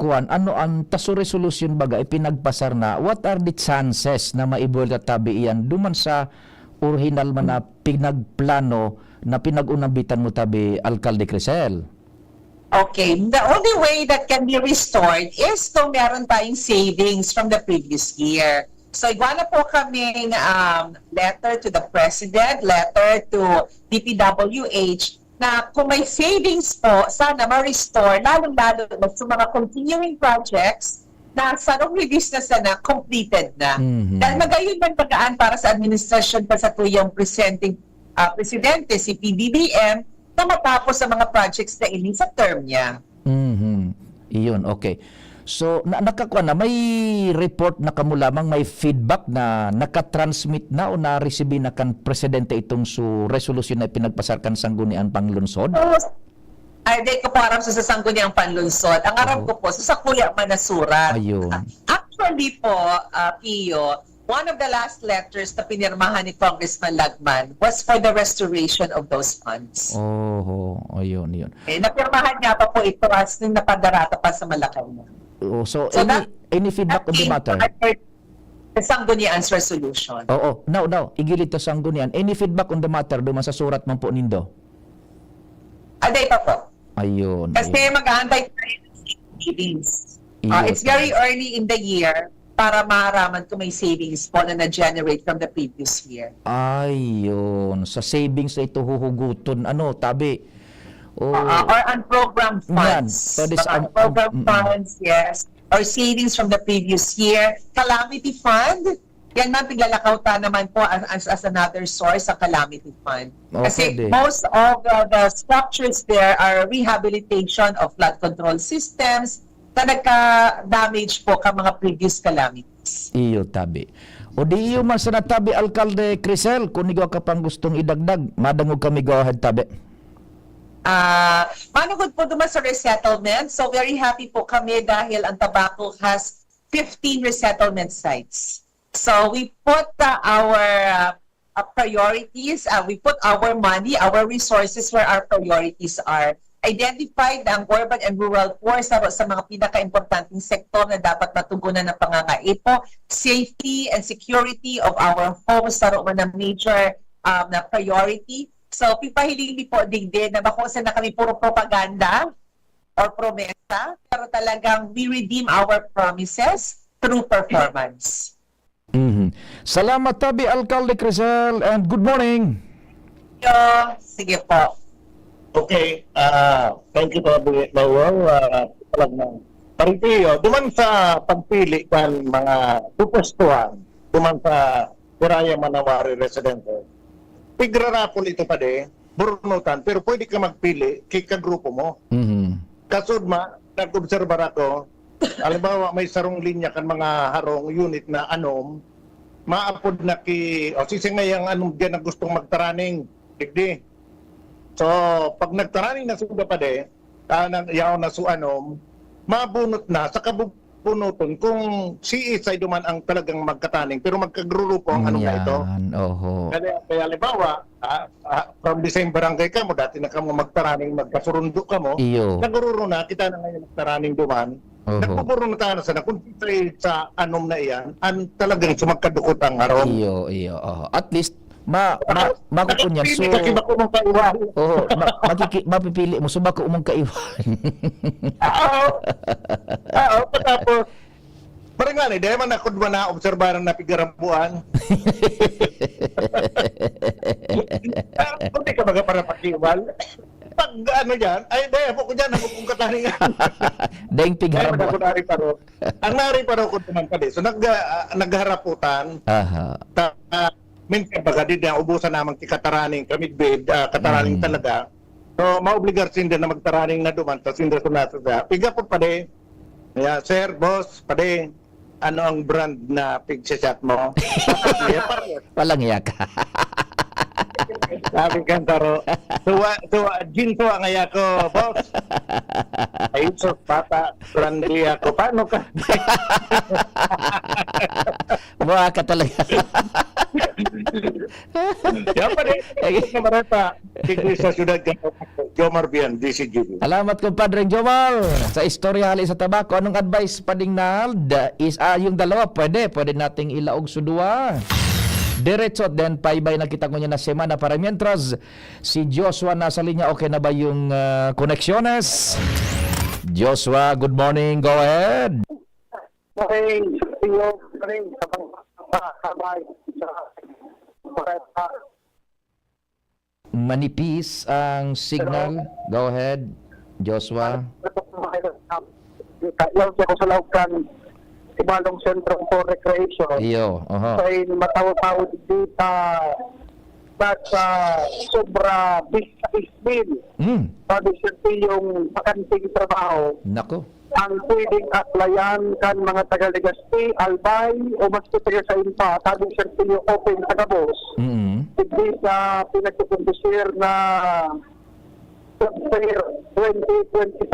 ang taso resolution baga ipinagpasar na, what are the chances na maibol tabi iyan duman sa original man na pinagplano na pinag-unambitan mo tabi Alcalde Crisel?
Okay, the only way that can be restored is kung meron tayong savings from the previous year. So, igwana po kaming letter to the President, letter to DPWH, na kung may savings po, sana ma-restore, lalong-lalo sa mga continuing projects na sarong release na sana, completed na. Dahil magayon man pagaan para sa administrasyon pa sa tuyong presidente, si PBBM, na matapos sa mga projects na ili sa term niya.
Iyon, okay. So, nakakuha na, may report na kamo lamang, may feedback na nakatransmit na o na-receive na kan presidente itong resolution na pinagpasarkan sanggunian panglunsod?
Ay, di ko po aram sa sangguniang panlunsod. Ang aram ko po, sa Kuya Manasurat.
Ayun.
Actually po, Pio, one of the last letters na pinirmahan ni Congressman Lagman was for the restoration of those funds.
Ayun.
Napirmahan niya pa po ito as nung napadarata pa sa Malacanang.
So any feedback on the matter?
The Sanggunian's resolution.
Now, igilit to Sanggunian. Any feedback on the matter duman sa surat man po nindo?
Aday pa po.
Ayun.
Kasi mag-aantay tayo ng savings. It's very early in the year para maaraman kung may savings po na na-generate from the previous year.
Ayun. Sa savings na ito huhuguton. Tabi?
Or unprogrammed funds. Unprogrammed funds, yes. Or savings from the previous year. Calamity fund, yan man piglalakauta naman po as another source sa calamity fund. Kasi most of the structures there are rehabilitation of flood control systems na nagka-damage po ka mga previous calamities.
Iyo, tabi. O di iyo man sa natabi, Alcalde Crisel, kung ikaw ka pang gustong idagdag, madangog kami go ahead, tabi.
Manugod po naman sa resettlement. So very happy po kami dahil ang Tabaco has 15 resettlement sites. So we put our priorities, we put our money, our resources where our priorities are. Identified ang urban and rural poor sa mga pinaka-importanting sektor na dapat matugunan ng pangangaipo. Safety and security of our homes sa mga major na priority. So, pipahiling po digdin na bakusan na kami puro propaganda or promesa, pero talagang we redeem our promises through performance.
Salamat tabi, Alcalde Crisel, and good morning.
Sige po.
Okay, thank you po, Bawal. Paritiyo, duman sa pagpili kan mga pupustuhan, duman sa Uraya Manawari Residente, pigrarapol ito pa de, burunutan, pero pwede ka magpili kay kagrupo mo. Kasud nag-obserbar ako, halimbawa may sarong linya kan mga harong unit na anom, maapod na o sisi nga yung anong dyan na gustong magtaraning, digdi. So, pag nagtaraning na suda pa de, yaw na su anom, mabunot na sa kabubunuton kung si Isay duman ang talagang magkataning, pero magkagrurupo ang anong na ito.
Oho.
Kaya halimbawa, from the same barangay ka mo, dati na ka mo magtaraning, magkasurundo ka mo,
Iyo.
nagururo na, kita na ngayon magtaraning duman, nagpupuro na tayo na sana, kung sa anom na iyan, talagang sumagkadukot ang harong.
Iyo. Oho. At least, makukunyan. So,
Nakiba ko mong kaiwan.
oho, mapipili mo. So, bako umong kaiwan.
Oo, patapos. Parang nga ni, dahil man ako ba na-obserbaran na pigarampuan? Hindi ka baga para pakiwal? Pag ano yan, ay dahil ako dyan, ako kong kataningan.
Daing
Kaya
tigharap
ako nari paro. Ang nari paro ko naman pa di. So nagharaputan,
Aha.
minsan baga di na ubusan namang tikataraning kami bed, kataraning talaga. So maobligar sinda na magtaraning na duman, tapos sinda sunasa sa. Piga po pa di. Yeah, sir, boss, pa di. Ano ang brand na pig-shot mo?
Walang iyak.
Sabi kan taro. Gin tuwa ngaya ko, boss. Ay, so, bata, brandy ako. Paano ka?
Buha ka talaga.
Yan pa rin. Marata. Tigri sa syudad ka. Jomar Bian, DCGB.
Salamat kumpadre Jomar. Sa istorya hali sa tabako, anong advice pa ding Nald? Yung dalawa, pwede nating ilaog sudua. Diretso, then paibay na kita ko niya na semana para mientras si Joshua nasa linya. Okay na ba yung connecciones? Joshua, good morning. Go ahead.
Morning. Morning.
Manipis ang signal. Go ahead, Joshua.
Yung ko sa Laucan, Ibalong Sentro for Recreation.
Iyo.
Ay mataw-taw dito sa sobra bisbil. Sabi siya yung makanting trabaho.
Nako.
Ang pwedeng applyan kan mga taga-Legazpi, Albay, o mas taga sa Impa. Sabi siya yung open taga-boss. Hindi sa pinagkukondisir na Fair 2025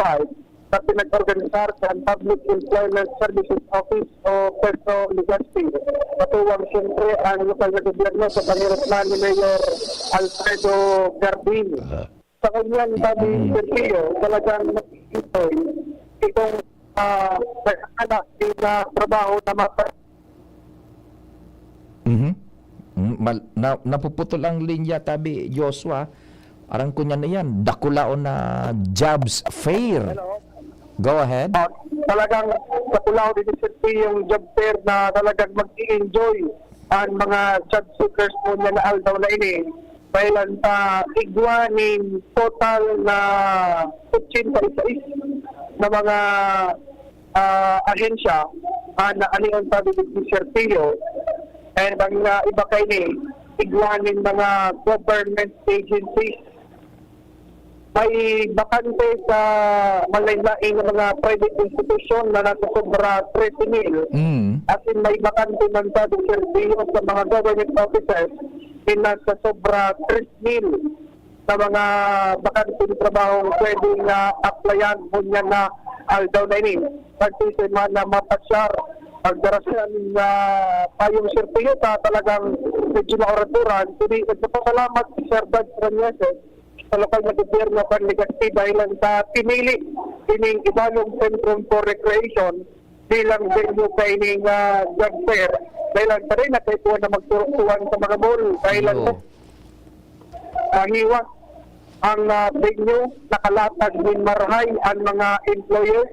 sa pinag-organisar sa Public Employment Services Office o Puerto Legazpi. Patuwang siyempre ang lokal na gobyerno sa pangirasman ni Mayor Alfredo Garbin. Sa kanyang sabi Sergio, talagang nakikitoy itong anak na trabaho na
Napuputol ang linya tabi Joshua. Arang kunya na yan. Dakulaon na jobs fair. Go ahead.
Talagang dakulaon din yung job fair na talagang mag-i-enjoy ang mga job seekers mo niya na aldaw na ini. Kailan igwanin total na 86 na mga ahensya na anion sabi ni Sergio. And ang iba kayo igwanin mga government agencies. May bakante sa malaylaing mga private institution na nasa sobra 30,000. As in may bakante ng sabi Sergio sa mga government officers in nasa sobra 3,000 na mga bakanteng trabaho pwedeng applyan mo niya na aldaw na ini. Pagsisimman na mapasyar pagdarasyan na payong Sergio talagang medyo maoraturan. Hindi nagpapasalamat si Sir Dad Ranieses sa lokal na gobyerno ng Legazpi dahil sa pinili ining Ibalong Sentrum for Recreation bilang venue sa ining job fair. Dahil sa rin nakaipuan na magturuan sa mga mall. Dahil hiwas ang venue, nakalatag din marahay ang mga employers,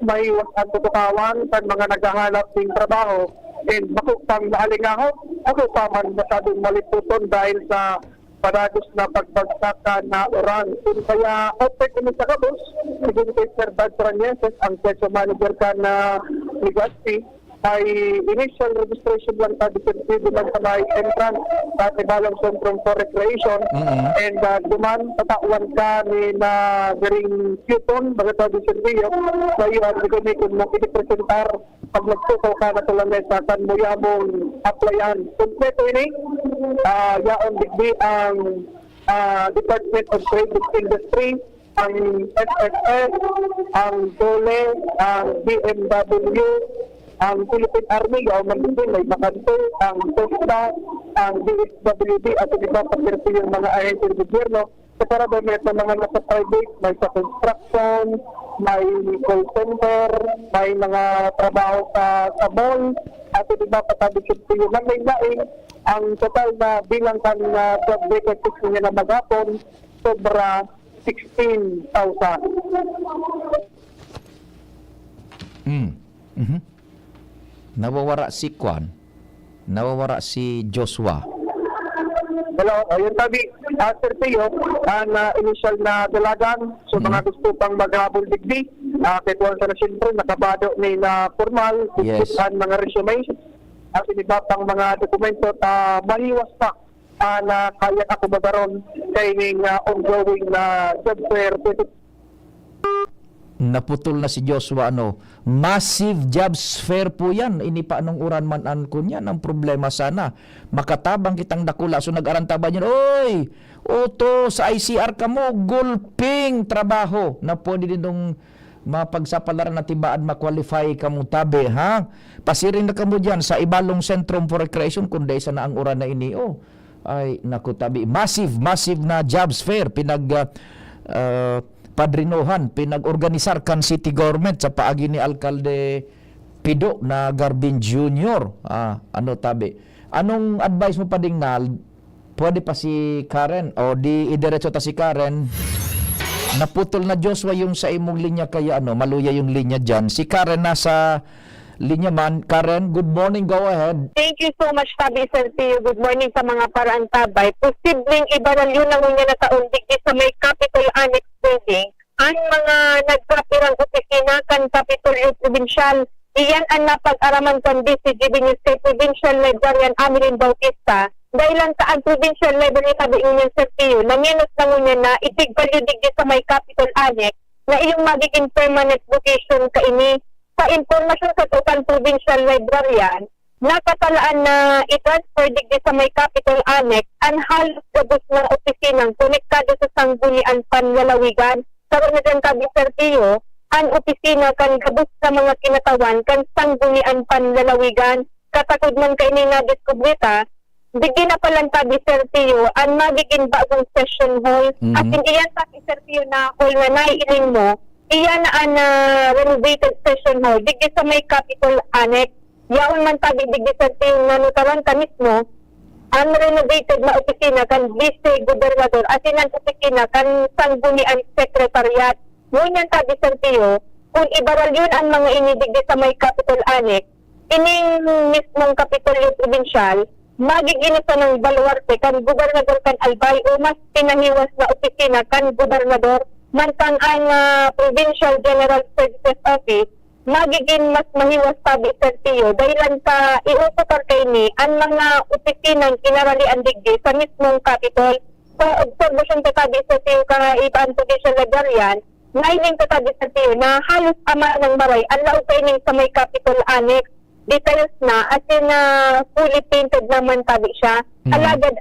may iwas ang tutukawan sa mga naghahanap ng trabaho. And bakutang naalingahot, ako pa man masyadong maliputon dahil sa panagos na pagbagsakan na oran. Kaya open kami sa kabos, naging kay Sir Bad Ranieses, ang special manager ka na Legazpi,
ay initial registration lang sa distributed lang sa may entrance sa Tibalang Sentrum for Recreation. And duman, tatawan ka ni na garing Puton, baga sa distribuyo, so yun, hindi kung mong inipresentar pag nagsukaw ka na sa lamesa, kan mo yamong applyan. Kompleto ini, yaon digdi ang Department of Trade and Industry, ang SSS, ang DOLE, ang BMW, ang Philippine Army, Government din, may bakante, ang TOSTA, ang DSWD, at iba pa yung mga ahensya ng gobyerno. So para ba may mga nasa private, may sa construction, may call center, may mga trabaho sa mall, at iba pa tabikit yung may laing. Ang total na bilang kan job vacancies niya na maghapon, sobra 16,000.
Nawawara si Kwan. Nawawara si Joshua.
Hello, ayun tabi, Sir Teo, ang initial na dalagan, so mga gusto pang maghabol digdi, kahit wala na siyempre, nakabado ni na formal,
Yes.
ang mga resume, at iba pang mga dokumento, mahiwas pa na kaya ako magaron kay ning ongoing na job fair.
Naputol na si Joshua, massive jobs fair po yan. Ini pa anong uran man an ko niyan. Ang problema sana, makatabang kitang dakula. So nag-arantaban yun, oy, oto, sa ICR ka mo, gulping trabaho na pwede din nung mapagsapalaran na tibaan, makwalify ka mo tabi, ha? Pasirin na ka mo dyan sa Ibalong Sentrum for Recreation, kundi sana ang uran na ini, ay, naku tabi, massive na jobs fair, padrinohan, pinag-organisar kan city government sa paagi ni Alkalde Pido na Garbin Jr. Tabi. Anong advice mo pa ding pwede pa si Karen o di idiretso ta si Karen? Naputol na Joshua yung sa imong linya kaya maluya yung linya dyan. Si Karen nasa linya man. Karen, good morning, go ahead.
Thank you so much, Tabi Sir Teo. Good morning sa mga paraan tabay. Posibleng ibaralyo na ngunyan na taundig sa may Capitol Annex Building ang mga nagkapirang opisina kan Capitol Provincial. Iyan ang napag-araman kan BCGB News kay Provincial Librarian Amelin Bautista. Dahilan sa ang provincial level ni Tabi ngunyan Sir Teo, nanginos na ngunyan na itigbalyo digdi sa may Capitol Annex na iyong magiging permanent location kaini. Sa impormasyon sa total provincial librarian, nakatalaan na i-transfer digdi sa may Capitol Annex ang halos gabos na opisinang konektado sa sanggunian panlalawigan. Karon na dyan Tabi Sir Teo, ang opisina kan gabos sa mga kinatawan kan sanggunian panlalawigan. Katakod man kaini na diskubrita, digdi na palang Tabi Sir Teo, ang magiging bagong session hall. At hindi yan Tabi Sir Teo na hall na naiiling mo, iyan na ang renovated session hall digdi sa may Capitol Annex. Yaon man Tabi digdi sa ting nanutaran ka mismo ang renovated na opisina kan Vice Gobernador at ang opisina kan Sanggunian Secretariat. Ngunyan Tabi Sir Teo, kung ibaral yun ang mga inidigdi sa may Capitol Annex, ining mismong Capitol Provincial, magiginito ng baluarte kan Gobernador kan Albay o mas pinahiwas na opisina kan Gobernador mantang ang Provincial General Services Office magiging mas mahiwas Tabi Sir Teo dahilan sa iutukar kay ni ang mga opisinang kinaralian digdi sa mismong Capitol. Sa observation ka Tabi Sir Teo kaibaan Provincial Librarian, nailing ka Tabi Sir Teo na halos ama ng maray ang laupaining sa may Capitol Annex. Details na as in fully painted naman Tabi siya. Alagad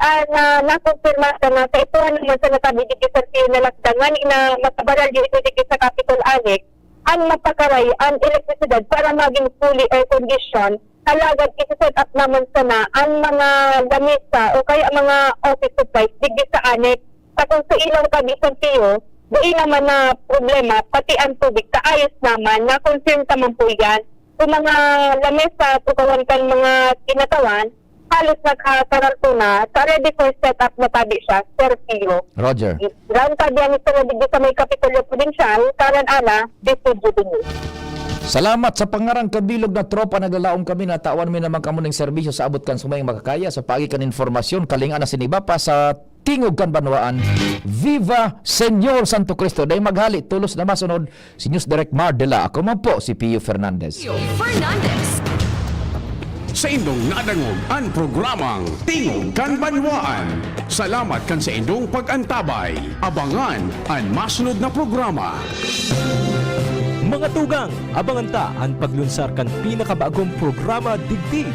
nakonfirma na sa ito naman sa natabi dito sa Teo na lakdangan na matabaral yung ito dito sa Capitol Annex ang mapakaray ang elektrisidad para maging fully air condition. Alagad isi-set up naman sana ang mga lamesa o kaya mga office supplies dito sa Annex. At kung sa ilaw Tabi Sir Teo, doon naman na problema pati ang tubig kaayos naman na confirm naman po yan. Kung mga lamesa at ukawan kan mga kinatawan, halos nagkasararto na sa ready for setup na Tabi siya, Sir Teo.
Roger.
Ran Tabi ang isa na digdi sa may Kapitolyo Provincial, Karan Ana, BCGB News.
Salamat sa pangarang kabilog na tropa naglalaom kami na tawan mi naman kamo ning serbisyo sa abot kan sumayang makakaya sa pagi kan informasyon kalingan na siniba pa sa tingog kan banwaan. Viva Señor Santo Cristo. Day maghali tulos na masunod si News Direct Mardela. Ako man po si Pio Fernandez.
Fernandez.
sa indong nadangog ang programang Tingog kan Banwaan. Salamat kan sa indong pag-antabay. Abangan ang masunod na programa.
Mga tugang, abangan ta ang paglunsar kan pinakabagong programa digdig